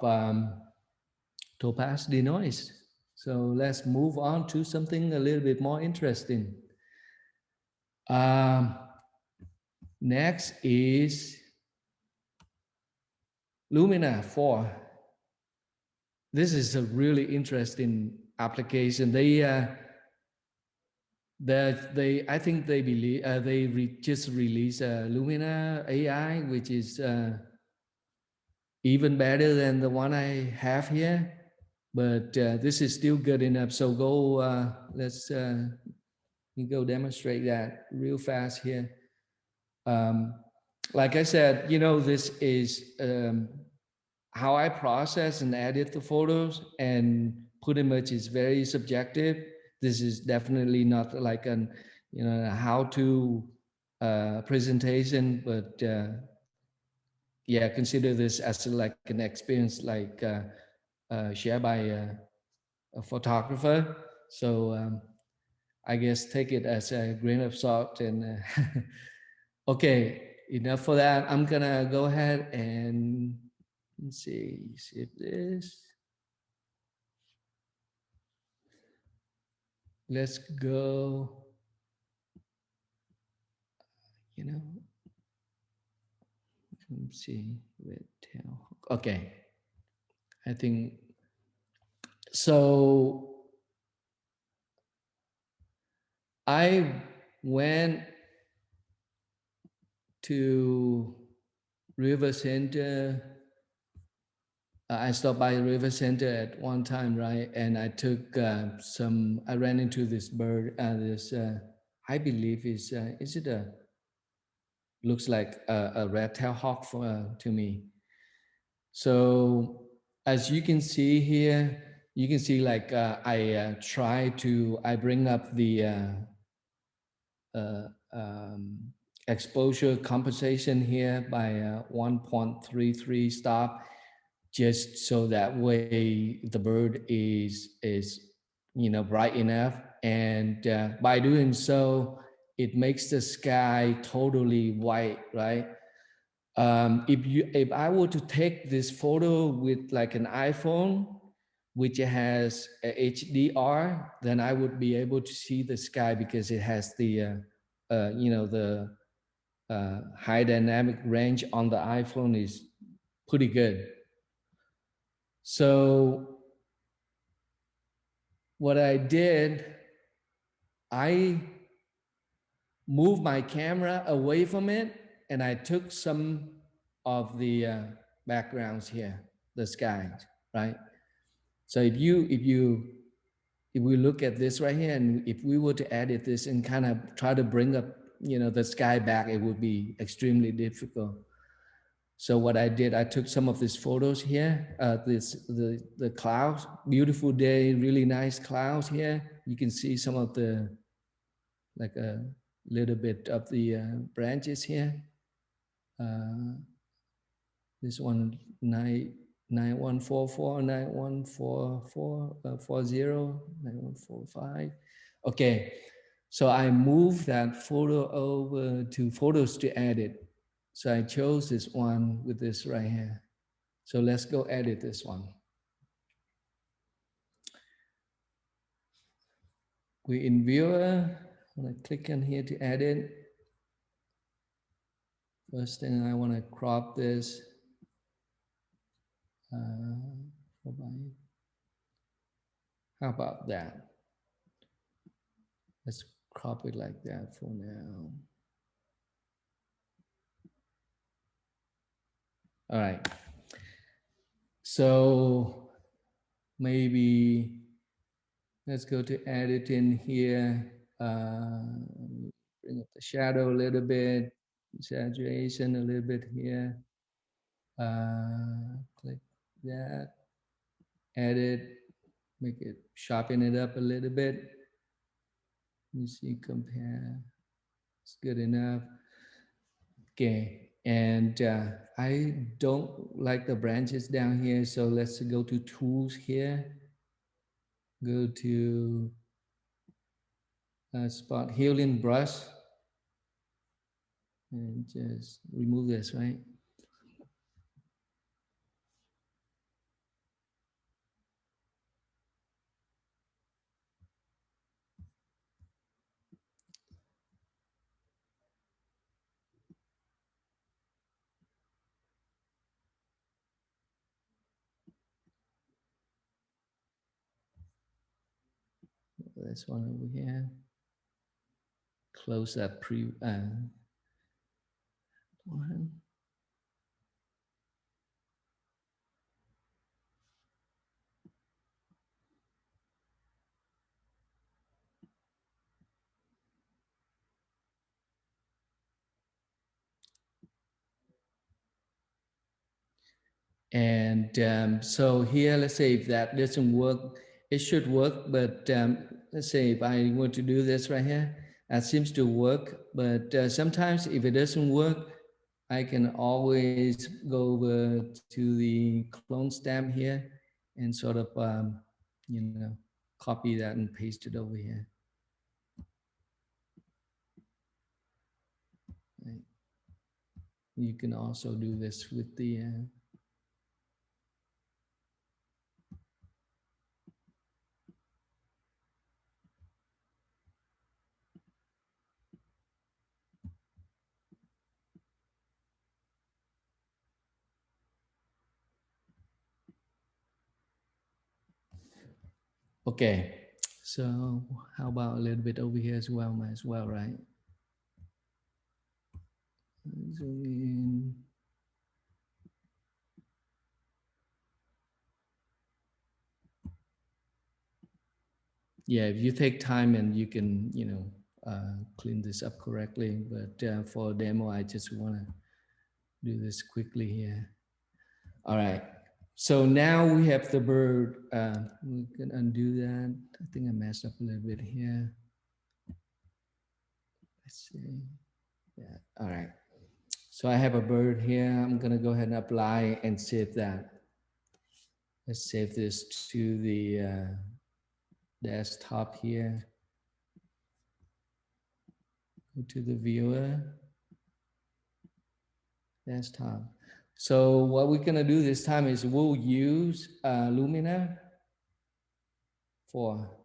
Topaz Denoise. So let's move on to something a little bit more interesting. Next is Lumina 4. This is a really interesting application. I think they believe just released Lumina AI, which is even better than the one I have here. But this is still good enough. So let's go demonstrate that real fast here. Like I said, this is how I process and edit the photos, and pretty much it's very subjective. This is definitely not like an, how-to presentation, but yeah, consider this as like an experience, like shared by a photographer. So I guess take it as a grain of salt. And okay, enough for that. I'm gonna go ahead and let's see if this. Let's go. Let's see. Okay, I think so. I went to River Center. I stopped by River Center at one time, right? And I took I ran into this bird, I believe is it looks like a red-tailed hawk to me. So as you can see here, you can see like I bring up the exposure compensation here by 1.33 stop. just so that way the bird is bright enough, and by doing so it makes the sky totally white, right? If I were to take this photo with like an iPhone, which has a HDR, then I would be able to see the sky because it has the high dynamic range on the iPhone is pretty good. So what I did, I moved my camera away from it and I took some of the backgrounds here, the skies, right? So if we look at this right here, and if we were to edit this and kind of try to bring up, the sky back, it would be extremely difficult. So what I did, I took some of these photos here, the clouds, beautiful day, really nice clouds here. You can see some of the, like a little bit of the branches here. This one, 9144, 9144, 9145. Okay, so I moved that photo over to photos to edit. So I chose this one with this right here. So let's go edit this one. We in viewer, I'm gonna click on here to edit. First thing, I want to crop this. How about that? Let's crop it like that for now. All right. So maybe let's go to edit in here. Bring up the shadow a little bit, saturation a little bit here. Click that, edit, make it, sharpen it up a little bit. You see, compare, it's good enough. Okay, and I don't like the branches down here, so let's go to tools here. Go to spot healing brush and just remove this, right? This one over here. Close that one. And so here, let's say if that doesn't work, it should work, but let's say if I want to do this right here, that seems to work, but sometimes if it doesn't work, I can always go over to the clone stamp here and sort of, copy that and paste it over here. Right. You can also do this with the okay, so how about a little bit over here as well, might as well, right? Zoom in. Yeah, if you take time and you can, clean this up correctly, but for a demo, I just want to do this quickly here. All right, so now we have the bird. We can undo that. I think I messed up a little bit here. Let's see. Yeah, all right. So I have a bird here. I'm gonna go ahead and apply and save that. Let's save this to the desktop here. Go to the viewer, desktop. So what we're gonna do this time is we'll use Lumina for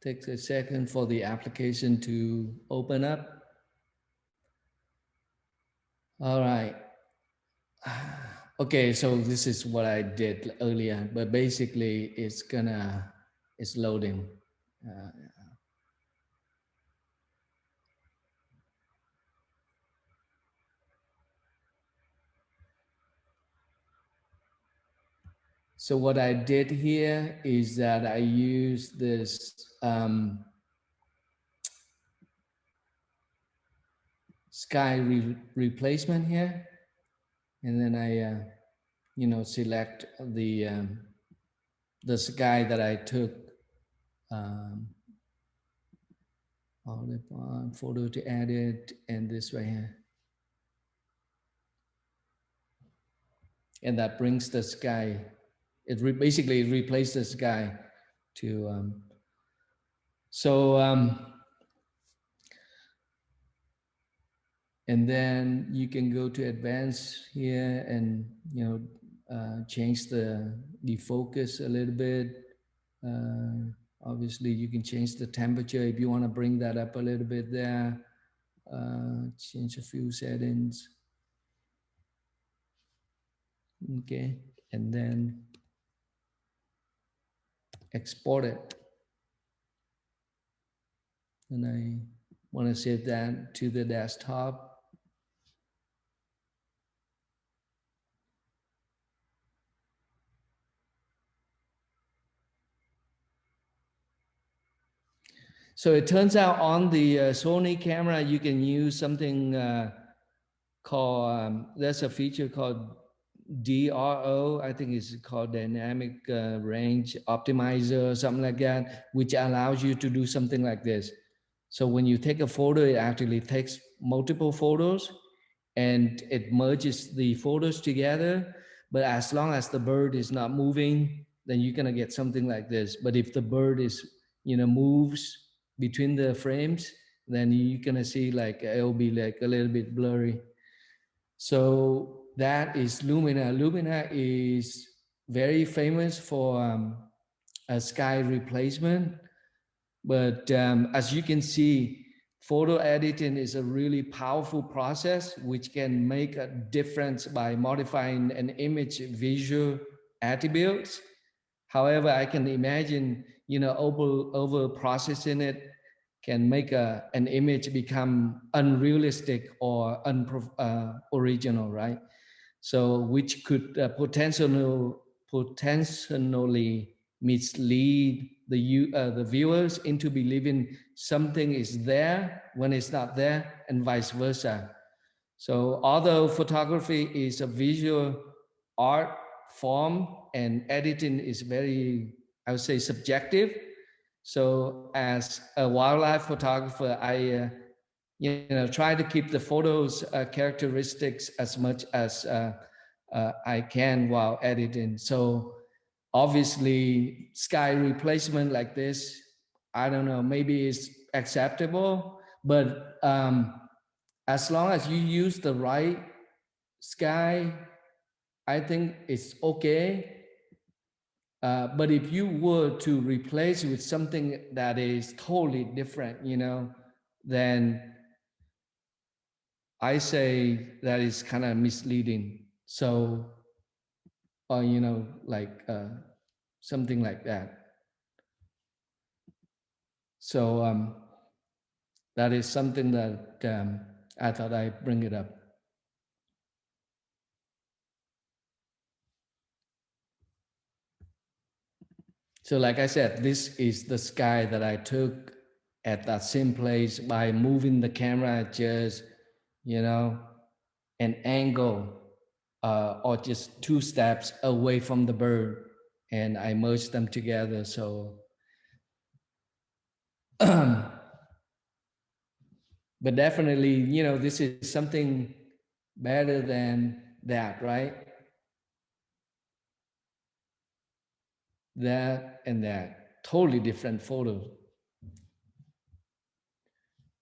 takes a second for the application to open up. All right. Okay, so this is what I did earlier, but basically it's loading. So what I did here is that I used this sky replacement here, and then I, select the sky that I took all the photo to edit, and this right here, and that brings the sky. It basically replaces the sky to and then you can go to advanced here and change the focus a little bit. Obviously, you can change the temperature if you want to bring that up a little bit there. Change a few settings. Okay, and then export it. And I want to save that to the desktop. So it turns out on the Sony camera, you can use something called, there's a feature called DRO, I think it's called Dynamic Range Optimizer or something like that, which allows you to do something like this. So when you take a photo, it actually takes multiple photos and it merges the photos together. But as long as the bird is not moving, then you're gonna get something like this. But if the bird is, moves between the frames, then you're gonna see like it'll be like a little bit blurry. So that is Lumina. Lumina is very famous for a sky replacement. But as you can see, photo editing is a really powerful process which can make a difference by modifying an image visual attributes. However, I can imagine, over processing it can make an image become unrealistic or original, right? So which could potentially mislead the viewers into believing something is there when it's not there, and vice versa. So although photography is a visual art form and editing is very, I would say, subjective. So as a wildlife photographer, I try to keep the photos characteristics as much as I can while editing. So obviously sky replacement like this, I don't know, maybe it's acceptable, but as long as you use the right sky, I think it's okay. But if you were to replace with something that is totally different, then I say that is kind of misleading. So, or, like something like that. So that is something that I thought I'd bring it up. So like I said, this is the sky that I took at that same place by moving the camera just, an angle or just 2 steps away from the bird, and I merged them together. So But definitely, you know, this is something better than that, right? That and that, totally different photos.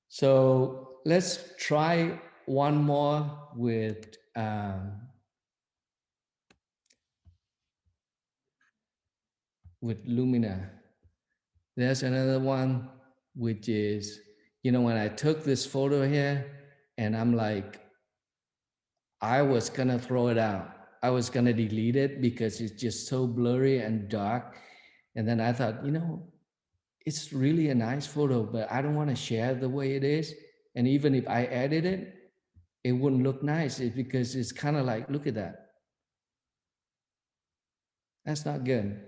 So let's try one more with Lumina. There's another one which is, you know, when I took this photo here, and I'm like, I was gonna throw it out. I was gonna delete it because it's just so blurry and dark. And then I thought, you know, it's really a nice photo, but I don't want to share the way it is. And even if I edit it, it wouldn't look nice because it's kind of like, look at that. That's not good.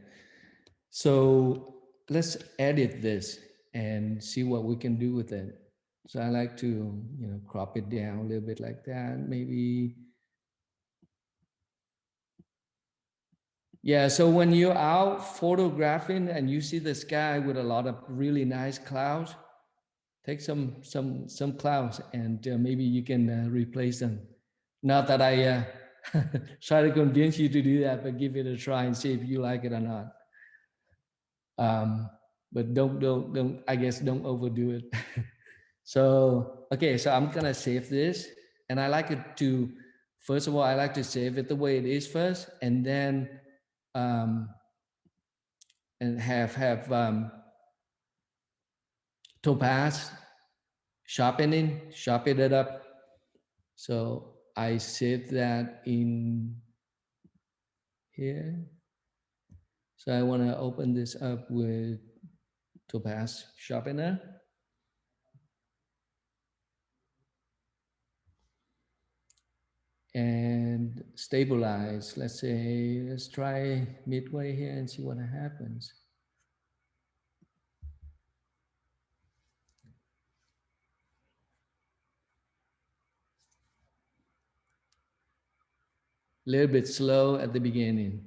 So let's edit this and see what we can do with it. So I like to, you know, crop it down a little bit like that. Maybe. Yeah, so when you're out photographing and you see the sky with a lot of really nice clouds, take some clouds and maybe you can replace them. Not that I try to convince you to do that, but give it a try and see if you like it or not. But don't. I guess don't overdo it. So okay, so I'm gonna save this, and I like it to. First of all, I like to save it the way it is first, and then um, and have Topaz sharpen it up. So I save that in here. So I want to open this up with Topaz sharpener. And stabilize. Let's try midway here and see what happens. A little bit slow at the beginning.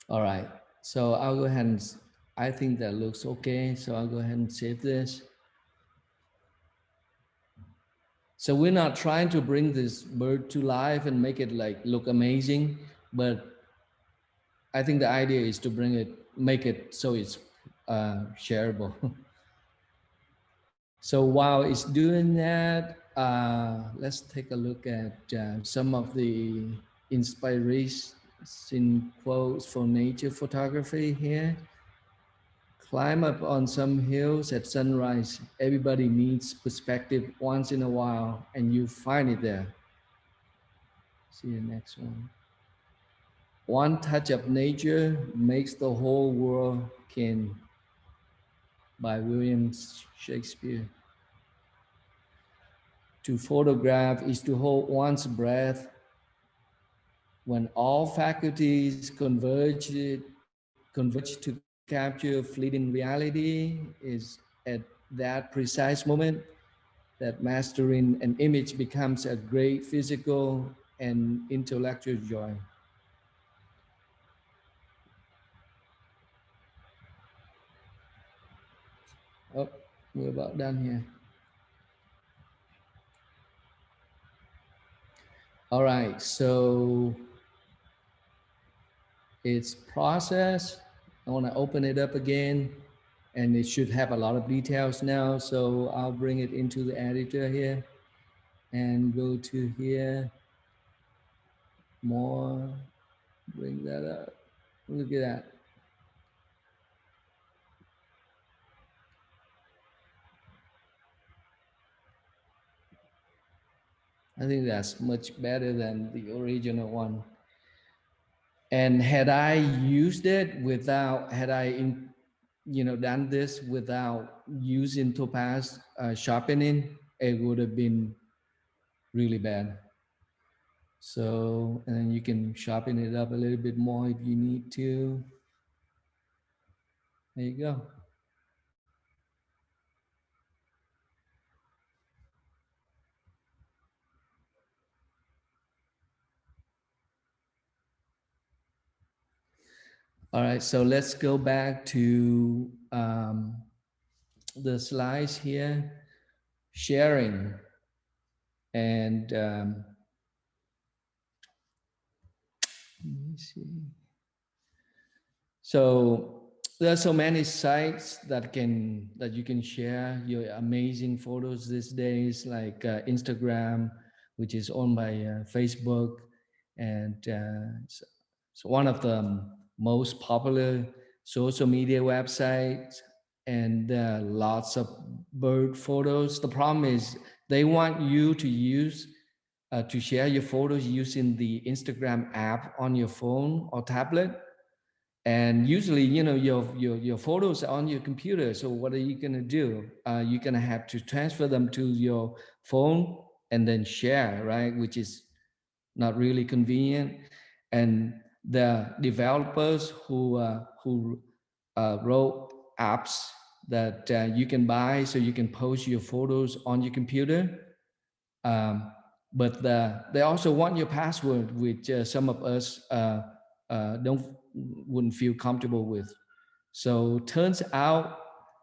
All right, so I'll go ahead and, I think that looks okay. So I'll go ahead and save this. So we're not trying to bring this bird to life and make it like look amazing, but I think the idea is to make it so it's shareable. So while it's doing that, let's take a look at some of the inspiration quotes for nature photography here. Climb up on some hills at sunrise. Everybody needs perspective once in a while, and you find it there. See the next one. One touch of nature makes the whole world kin, by William Shakespeare. To photograph is to hold one's breath. When all faculties converge to capture fleeting reality, is at that precise moment that mastering an image becomes a great physical and intellectual joy. Oh, we're about done here. All right, so it's processed. I want to open it up again, and it should have a lot of details now. So I'll bring it into the editor here and go to here, more, bring that up. Look at that. I think that's much better than the original one. And had I used it without, done this without using Topaz sharpening, it would have been really bad. So, and then you can sharpen it up a little bit more if you need to. There you go. All right, so let's go back to the slides here, sharing. And let me see. So there are so many sites that you can share your amazing photos these days, like Instagram, which is owned by Facebook, and it's one of the most popular social media websites, and lots of bird photos. The problem is they want you to share your photos using the Instagram app on your phone or tablet. And usually, your photos are on your computer. So what are you gonna do? You're gonna have to transfer them to your phone and then share, right? Which is not really convenient. And the developers who wrote apps that you can buy so you can post your photos on your computer. But they also want your password, which some of us wouldn't feel comfortable with. So turns out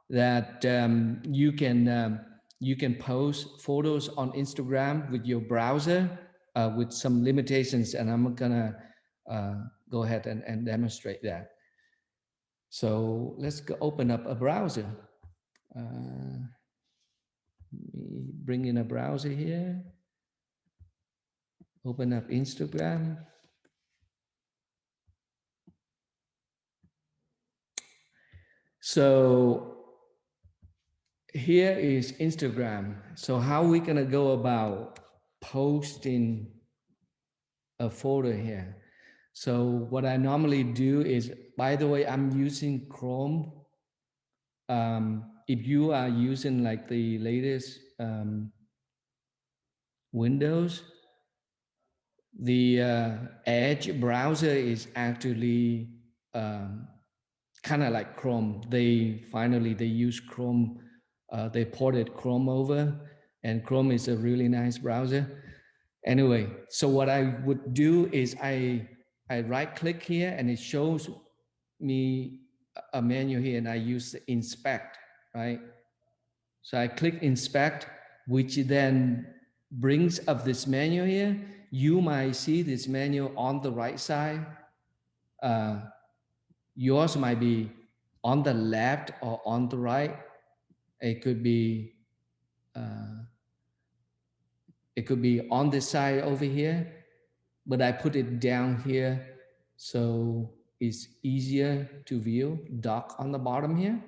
that you can post photos on Instagram with your browser with some limitations, and I'm gonna go ahead and demonstrate that. So let's go open up a browser. Let me bring in a browser here. Open up Instagram. So here is Instagram. So how are we gonna go about posting a photo here? So what I normally do is, by the way, I'm using Chrome. If you are using like the latest Windows, the Edge browser is actually kind of like Chrome. They use Chrome. They ported Chrome over, and Chrome is a really nice browser. Anyway, so what I would do is I right click here and it shows me a menu here, and I use inspect, right? So I click inspect, which then brings up this menu here. You might see this menu on the right side. Yours might be on the left or on the right. It could be on this side over here, but I put it down here so it's easier to view. Dock on the bottom here.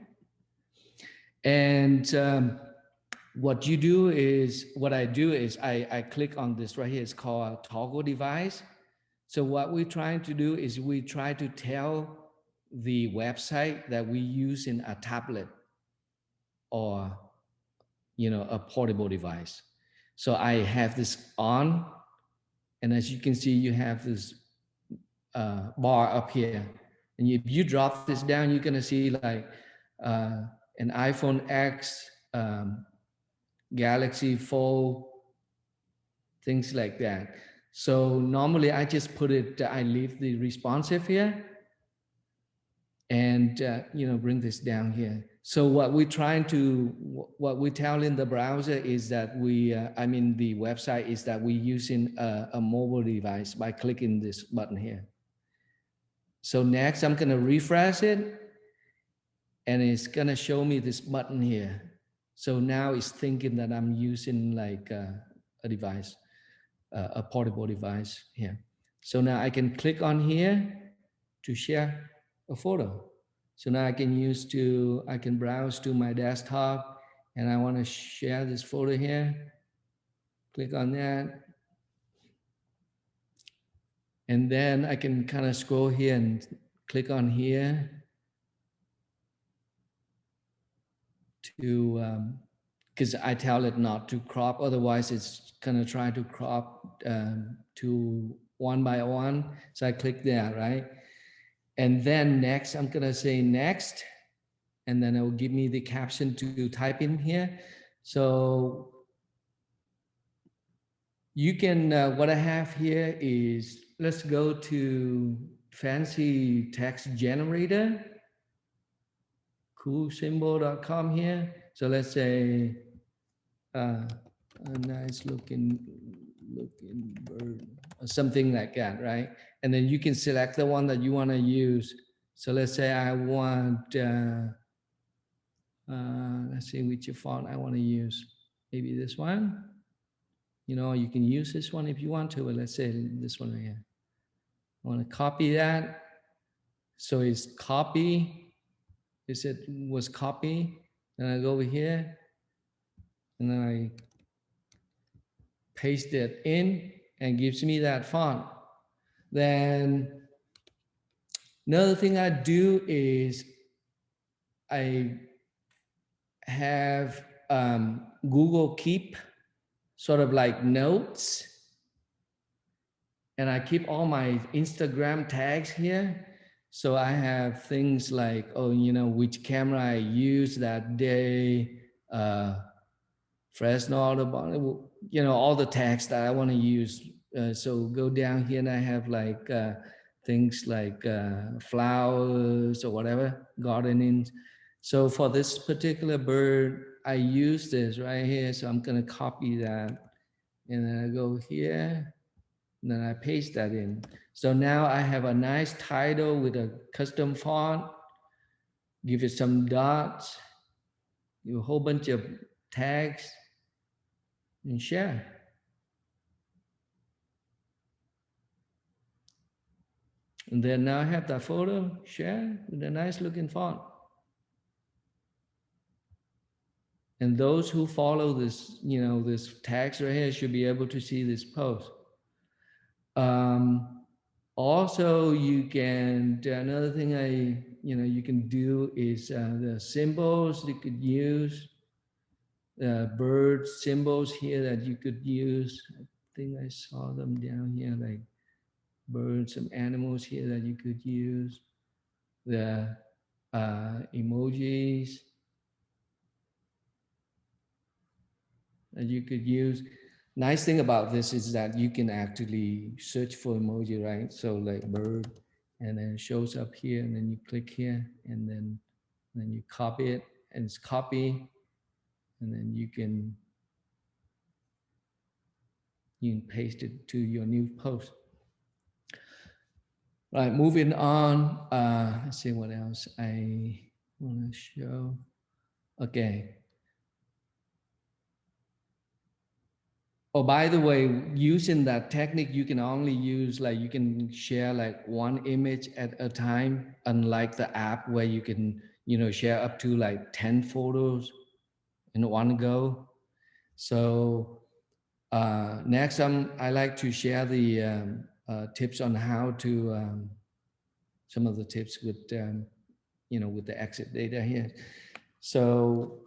And what I do is I click on this right here. It's called a toggle device. So what we're trying to do is we try to tell the website that we use in a tablet or a portable device. So I have this on, and as you can see, you have this bar up here. And if you drop this down, you're gonna see like an iPhone X, Galaxy Fold, things like that. So normally I just I leave the responsive here and bring this down here. So what we're telling the browser is that the website is that we're using a mobile device by clicking this button here. So next I'm gonna refresh it, and it's gonna show me this button here. So now it's thinking that I'm using like a device, a portable device here. So now I can click on here to share a photo. So now I can browse to my desktop, and I want to share this photo here. Click on that. And then I can kind of scroll here and click on here to, because I tell it not to crop, otherwise it's gonna try to crop to one by one. So I click there, right? And then next, I'm gonna say next. and then it will give me the caption to type in here. So you can, what I have here is, let's go to fancy text generator, coolsymbol.com here. So let's say a nice looking bird or something like that, right? And then you can select the one that you want to use. So let's say I want, let's see which font I want to use. Maybe this one. You know, you can use this one if you want to, but let's say this one right here. I want to copy that. So it's copy. It was copy. Then I go over here and then I paste it in and gives me that font. Then another thing I do is I have Google Keep, sort of like notes. And I keep all my Instagram tags here. So I have things like, oh, you know, which camera I used that day, Fresnel, you know, all the tags that I want to use. So go down here and I have like things like flowers or whatever, gardening. So for this particular bird, I use this right here. So I'm going to copy that. And then I go here. And then I paste that in. So now I have a nice title with a custom font, give it some dots, give a whole bunch of tags, and share. And then now I have that photo, share with a nice looking font. And those who follow this, you know, this tags right here should be able to see this post. Also, you can, another thing you can do is the symbols you could use, bird symbols here that you could use. I think I saw them down here, like birds, some animals here that you could use. The emojis that you could use. Nice thing about this is that you can actually search for emoji, right? So like bird, and then it shows up here, and then you click here, and then you copy it, and it's copy, and then you can paste it to your new post. Right, moving on. Let's see what else I want to show. Okay. Oh, by the way, using that technique, you can only use, like, you can share like one image at a time, unlike the app where you can, you know, share up to like 10 photos in one go. So next, I like to share the tips on how to, some of the tips with, you know, with the exit data here. So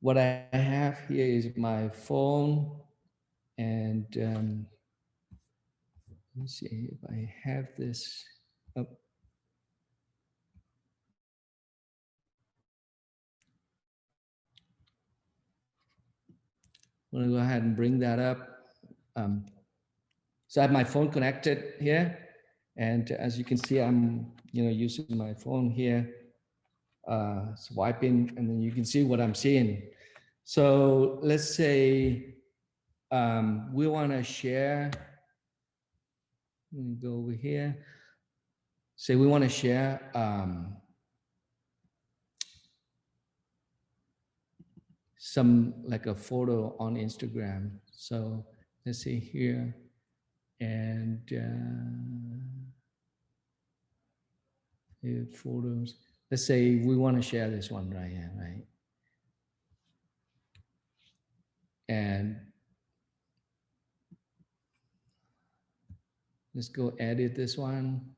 what I have here is my phone, and let me see if I have this. Oh. I'm gonna go ahead and bring that up. So I have my phone connected here, and as you can see, I'm, you know, using my phone here, swiping, and then you can see what I'm seeing. So let's say we want to share. Let me go over here. Say we want to share some, like a photo on Instagram. So let's see here, and photos. Let's say we want to share this one right here, right? And let's go edit this one.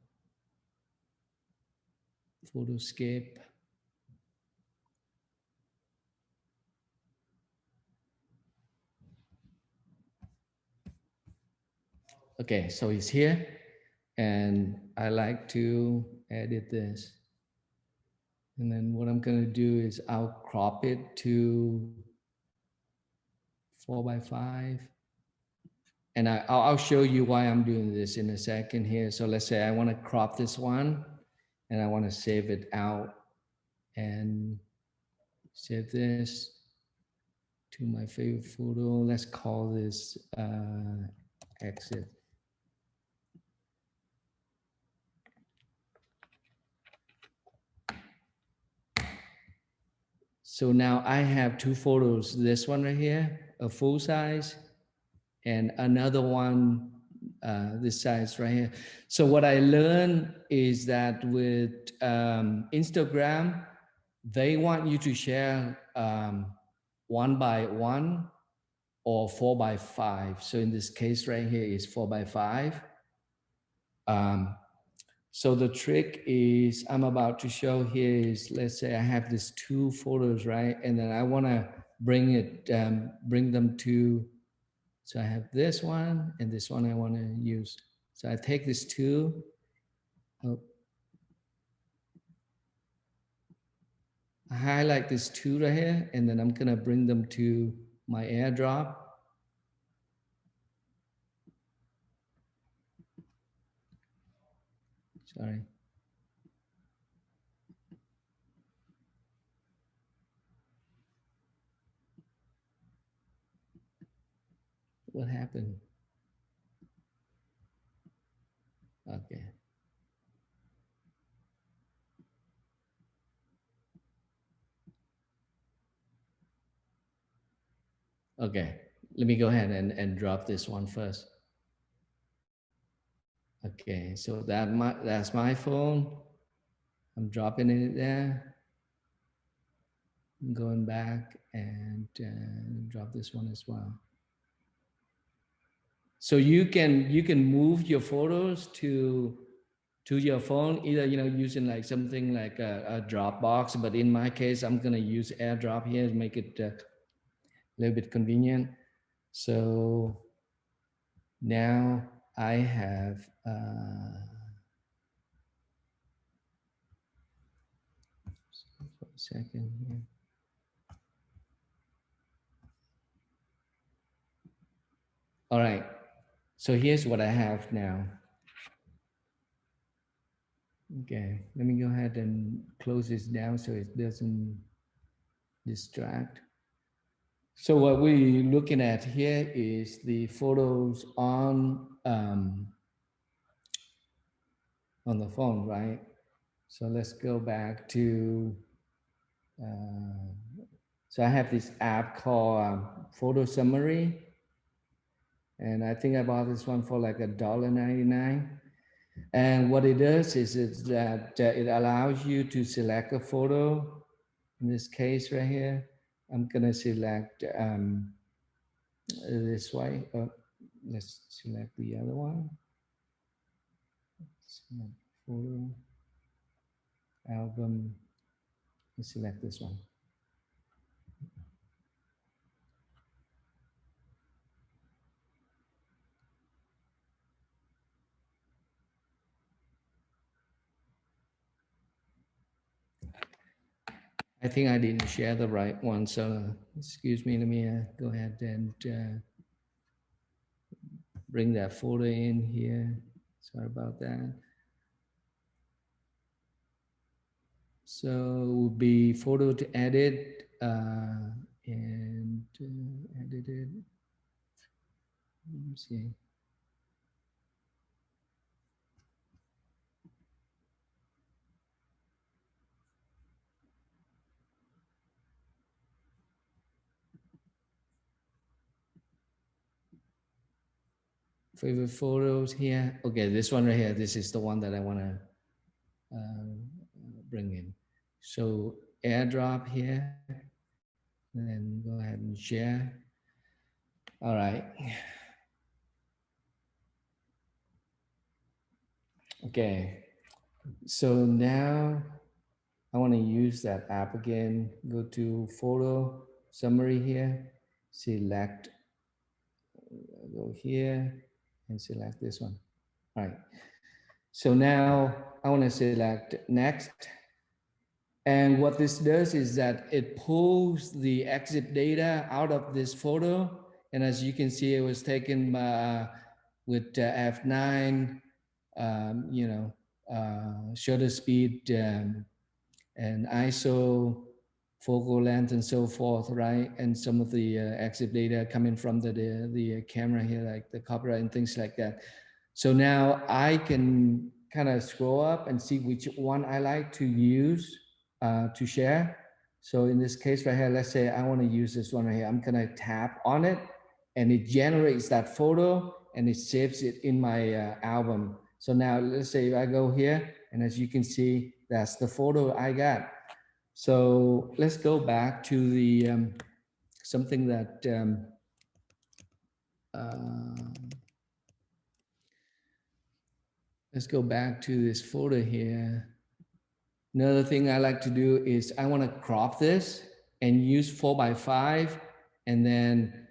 Photoscape. Okay, so it's here, and I like to edit this. And then what I'm going to do is I'll crop it to 4:5. And I'll show you why I'm doing this in a second here. So let's say I want to crop this one and I want to save it out and save this to my favorite photo. Let's call this exit. So now I have two photos, this one right here, a full size, and another one, this size right here. So what I learned is that with Instagram, they want you to share 1:1 or 4:5. So in this case right here is 4:5. So the trick is I'm about to show here is, let's say I have these two photos, right? And then I want to bring them to, so I have this one and this one I want to use. So I take this two, I highlight this two right here, and then I'm going to bring them to my airdrop. Sorry. What happened? Okay. Okay, let me go ahead and drop this one first. Okay, so that's my phone. I'm dropping it there. I'm going back and drop this one as well. So you can move your photos to your phone, either using like something like a Dropbox, but in my case, I'm gonna use AirDrop here to make it a little bit convenient. So now I have for a second here. All right, so here's what I have now. Okay, let me go ahead and close this down so it doesn't distract. So what we're looking at here is the photos on the phone, right? So let's go back to, so I have this app called Photo Summary. And I think I bought this one for like $1.99. And what it does is that it allows you to select a photo. In this case right here, I'm gonna select this way. Let's select the other one. Select photo, album, let's select this one. I think I didn't share the right one, so excuse me, let me go ahead and bring that photo in here. Sorry about that. So it will be photo to edit and edit it. Let me see. Favorite photos here. Okay, this one right here. This is the one that I want to bring in. So AirDrop here, and then go ahead and share. All right. Okay. So now I want to use that app again. Go to Photo Summary here. Select. Go here and select this one. All right. So now I want to select next. And what this does is that it pulls the exit data out of this photo. And as you can see, it was taken with f9, you know, shutter speed and ISO, focal length, and so forth, right? And some of the exit data coming from the camera here, like the copyright and things like that. So now I can kind of scroll up and see which one I like to use to share. So in this case right here, let's say I want to use this one right here. I'm gonna tap on it and it generates that photo and it saves it in my album. So now let's say if I go here, and as you can see, that's the photo I got. So let's go back to the something that let's go back to this photo here. Another thing I like to do is I want to crop this and use 4:5 and then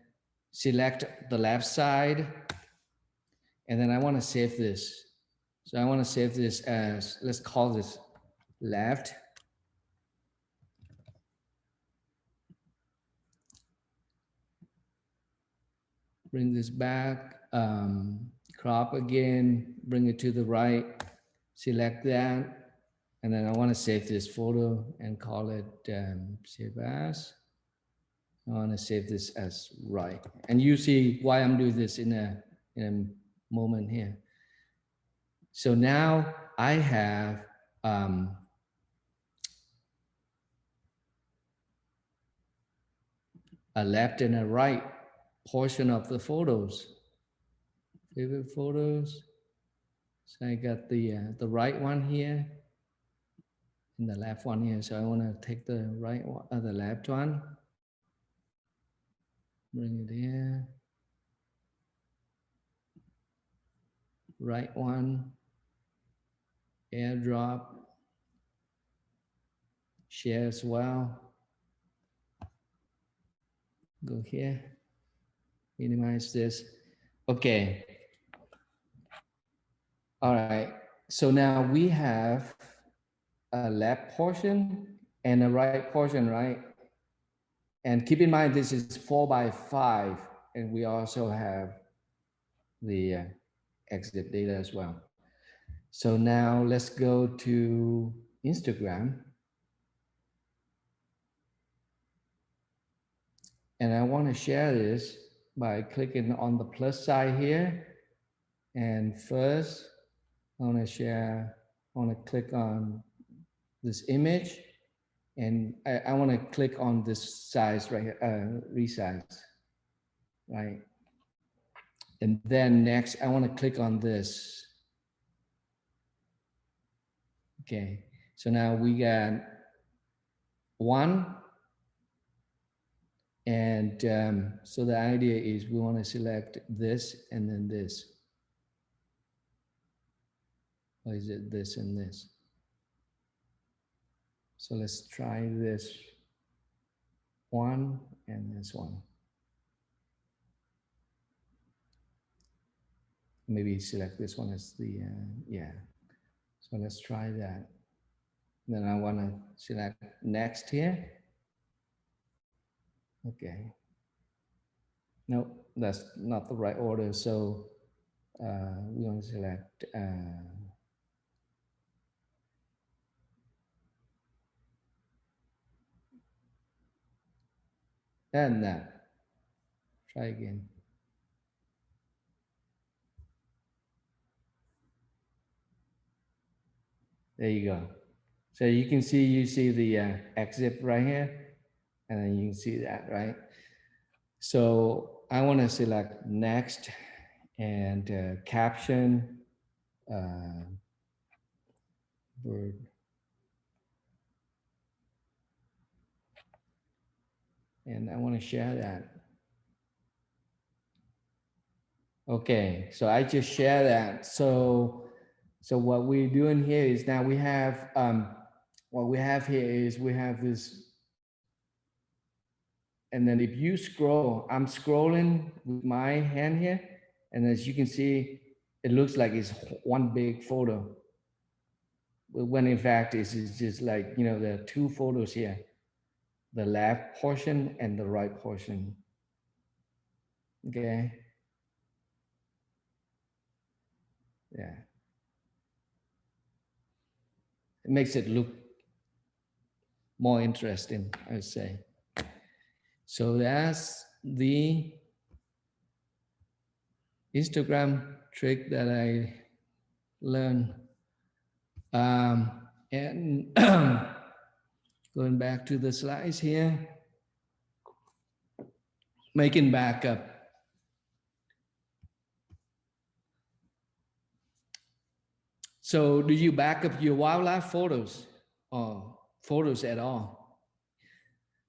select the left side. And then I want to save this. So I want to save this as, let's call this left. Bring this back, crop again, bring it to the right, select that. And then I want to save this photo and call it save as. I want to save this as right. And you see why I'm doing this in a moment here. So now I have a left and a right portion of the photos. Favorite photos. So I got the right one here and the left one here. So I want to take the right one, the left one. Bring it here. Right one. Airdrop. Share as well. Go here. Minimize this. Okay. All right. So now we have a left portion and a right portion, right? And keep in mind, this is 4:5, and we also have the exit data as well. So now let's go to Instagram. And I want to share this by clicking on the plus side here. And first, I want to share, I want to click on this image. And I want to click on this size right here, resize, right? And then next, I want to click on this. Okay, so now we got one. And so the idea is we want to select this and then this. Or is it this and this? So let's try this one and this one. Maybe select this one as the, yeah. So let's try that. Then I want to select next here. Okay. No, that's not the right order. So we want to select and that. Try again. There you go. So you see the exit right here, and then you can see that, right? So I want to select next and caption, word. And I want to share that. Okay, so I just share that. So what we're doing here is now we have, what we have here is we have this, and then if you scroll, I'm scrolling with my hand here, and as you can see, it looks like it's one big photo. when in fact it's just like, you know, there are two photos here, the left portion and the right portion. Okay. Yeah. It makes it look more interesting, I would say. So that's the Instagram trick that I learned. And going back to the slides here, making backup. So do you back up your wildlife photos or photos at all?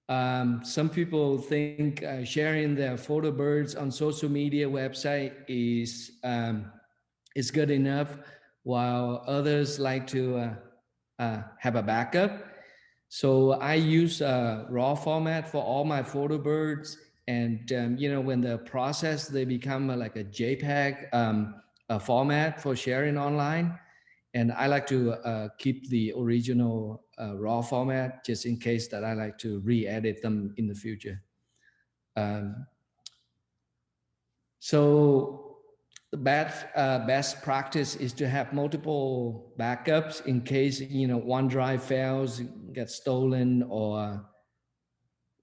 Some people think sharing their photo birds on social media website is good enough, while others like to have a backup. So I use raw format for all my photo birds, and you know, when the process they become like a JPEG a format for sharing online. And I like to keep the original raw format just in case that I like to re-edit them in the future. So the best practice is to have multiple backups in case, you know, one drive fails, gets stolen or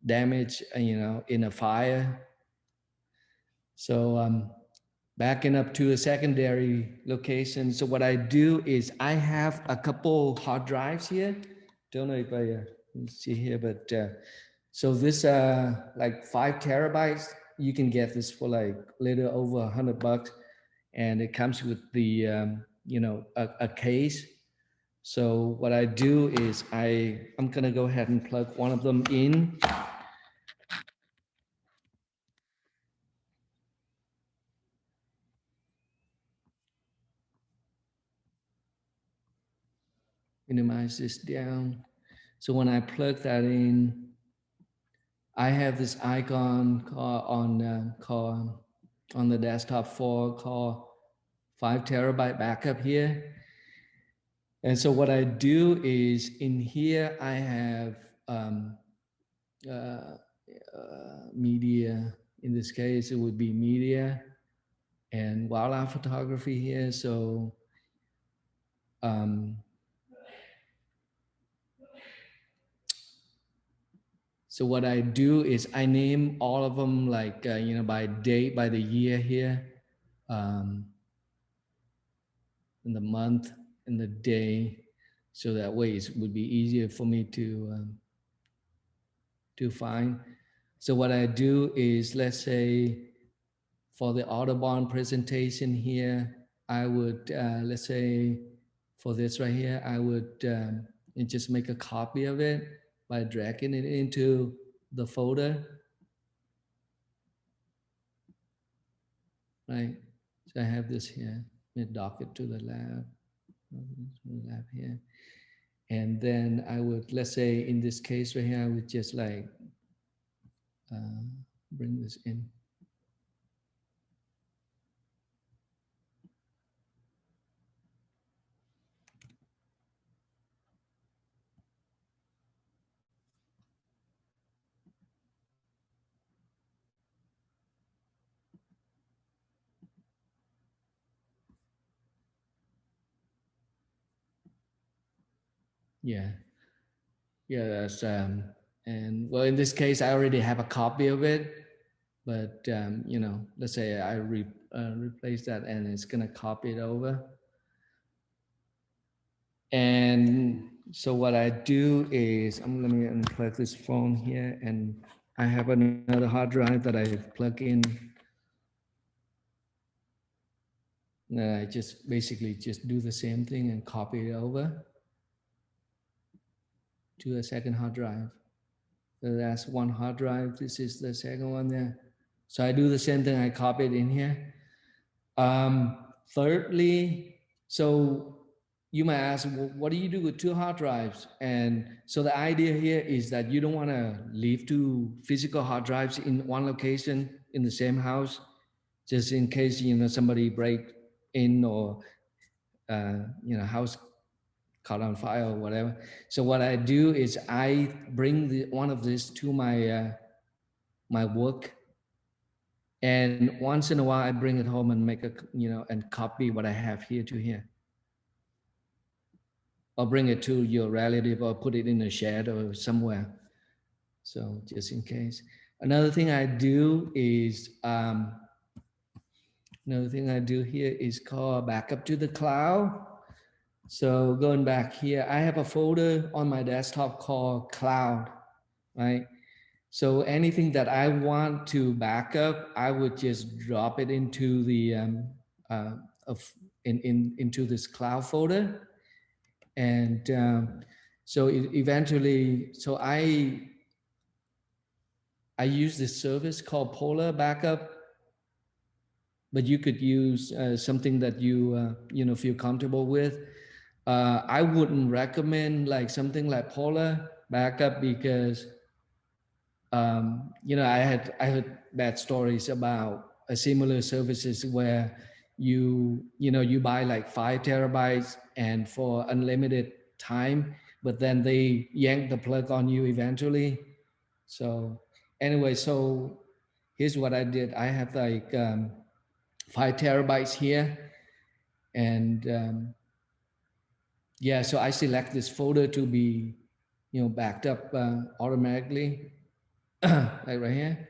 damaged, you know, in a fire. So backing up to a secondary location. So what I do is I have a couple hard drives here. Don't know if I can see here, but so this like 5 terabytes, you can get this for like a little over $100, and it comes with the you know, a case. So what I do is I'm gonna go ahead and plug one of them in. Minimize this down. So when I plug that in, I have this icon called on the desktop called 5 terabyte backup here. And so what I do is in here I have media. In this case, it would be media and wildlife photography here. So so what I do is I name all of them like, you know, by date, by the year here, in the month and the day. So that way it would be easier for me to find. So what I do is, let's say for the Audubon presentation here, I would, let's say for this right here, I would just make a copy of it by dragging it into the folder, right? So I have this here, dock it to the lab here. And then I would, let's say in this case right here, I would just like bring this in. Yeah, yeah, that's, and well, in this case, I already have a copy of it, but you know, let's say I replace that and it's gonna copy it over. And so what I do is, let me unplug this phone here, and I have another hard drive that I plug in. And I just basically just do the same thing and copy it over to a second hard drive. So that's one hard drive. This is the second one there. So I do the same thing. I copy it in here. Thirdly, so you might ask, well, what do you do with 2 hard drives? And so the idea here is that you don't want to leave 2 physical hard drives in one location in the same house, just in case, you know, somebody break in or, you know, house caught on fire or whatever. So what I do is I bring one of these to my work, and once in a while I bring it home and make a, and copy what I have here to here, or bring it to your relative or put it in a shed or somewhere. So just in case. Another thing I do is here is called backup to the cloud. So going back here, I have a folder on my desktop called cloud, right? So anything that I want to back up, I would just drop it into the into this cloud folder, and so eventually, so I use this service called Polar Backup, but you could use something that you feel comfortable with. I wouldn't recommend like something like Polar Backup because I heard bad stories about similar services where you buy like 5 terabytes and for unlimited time, but then they yank the plug on you eventually. So anyway, so here's what I did. I have like 5 terabytes here, and yeah, so I select this folder to be backed up automatically. Like right here.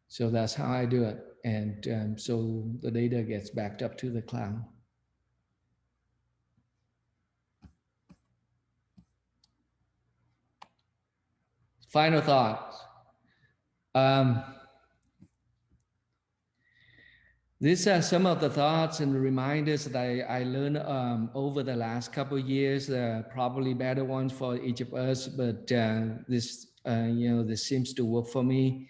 So that's how I do it. And so the data gets backed up to the cloud. Final thoughts. These are some of the thoughts and reminders that I learned over the last couple of years. Probably better ones for each of us, but this seems to work for me.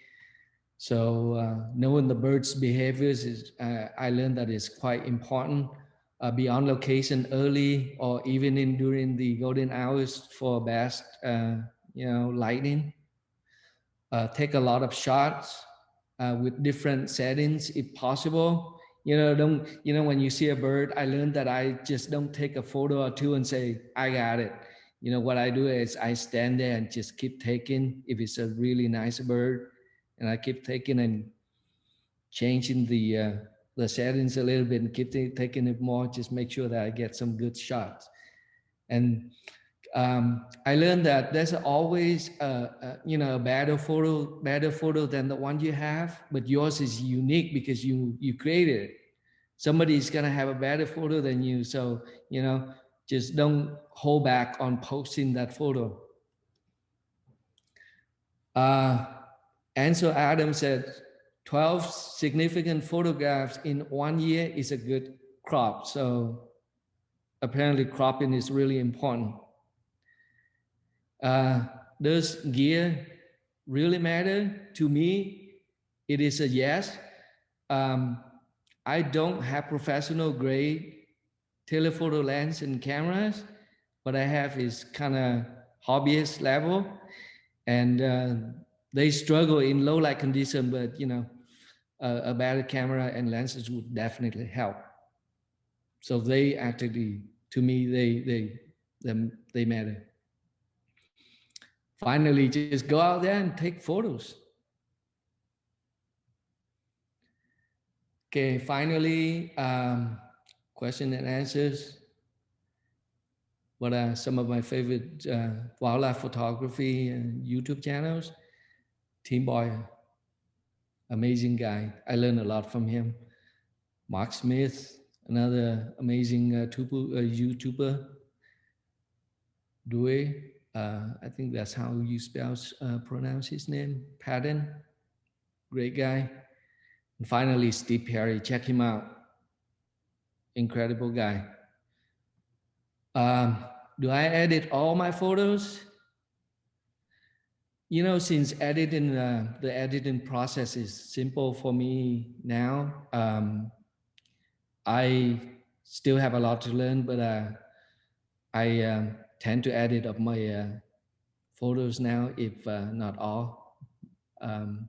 So knowing the bird's behaviors is, I learned that is quite important. Be on location early or even during the golden hours for best, lighting. Take a lot of shots with different settings if possible. When you see a bird, I learned that I just don't take a photo or two and say, I got it. What I do is I stand there and just keep taking if it's a really nice bird. And I keep taking and changing the settings a little bit and keep taking it more, just make sure that I get some good shots. And I learned that there's always a better photo than the one you have, but yours is unique because you created it. Somebody's gonna have a better photo than you, so just don't hold back on posting that photo. Ansel Adams said, 12 significant photographs in 1 year is a good crop. So apparently cropping is really important. Does gear really matter? To me, it is a yes. I don't have professional grade telephoto lens and cameras. What I have is kind of hobbyist level, and they struggle in low light condition, but a better camera and lenses would definitely help. So they actually, to me, they matter. Finally, just go out there and take photos. Okay, finally, question and answers. What are some of my favorite wildlife photography and YouTube channels? Team Boy, amazing guy. I learned a lot from him. Mark Smith, another amazing YouTuber. Denoise, I think that's how you pronounce his name. Patton, great guy. And finally, Steve Perry, check him out. Incredible guy. Do I edit all my photos? Since editing, the editing process is simple for me now, I still have a lot to learn, but I tend to edit of my photos now, if not all. And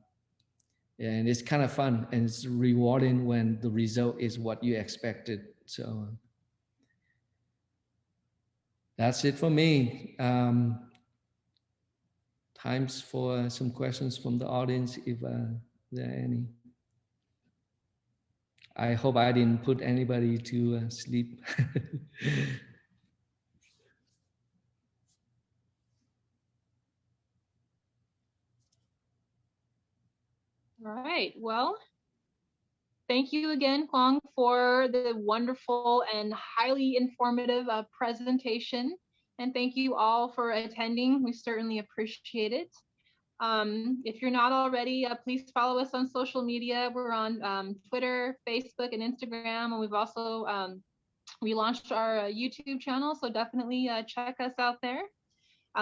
it's kind of fun and it's rewarding when the result is what you expected. So That's it for me. Times for some questions from the audience, if there are any. I hope I didn't put anybody to sleep. All right. Well, thank you again, Quang, for the wonderful and highly informative presentation. And thank you all for attending. We certainly appreciate it. If you're not already, please follow us on social media. We're on Twitter, Facebook, and Instagram. And we've also we launched our YouTube channel, so definitely check us out there.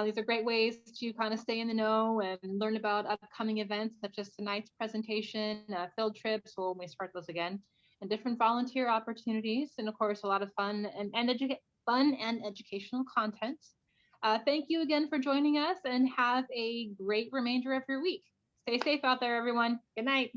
These are great ways to kind of stay in the know and learn about upcoming events such as tonight's presentation, field trips, well, when we start those again, and different volunteer opportunities, and of course, a lot of fun and educational content. Thank you again for joining us, and have a great remainder of your week. Stay safe out there, everyone. Good night.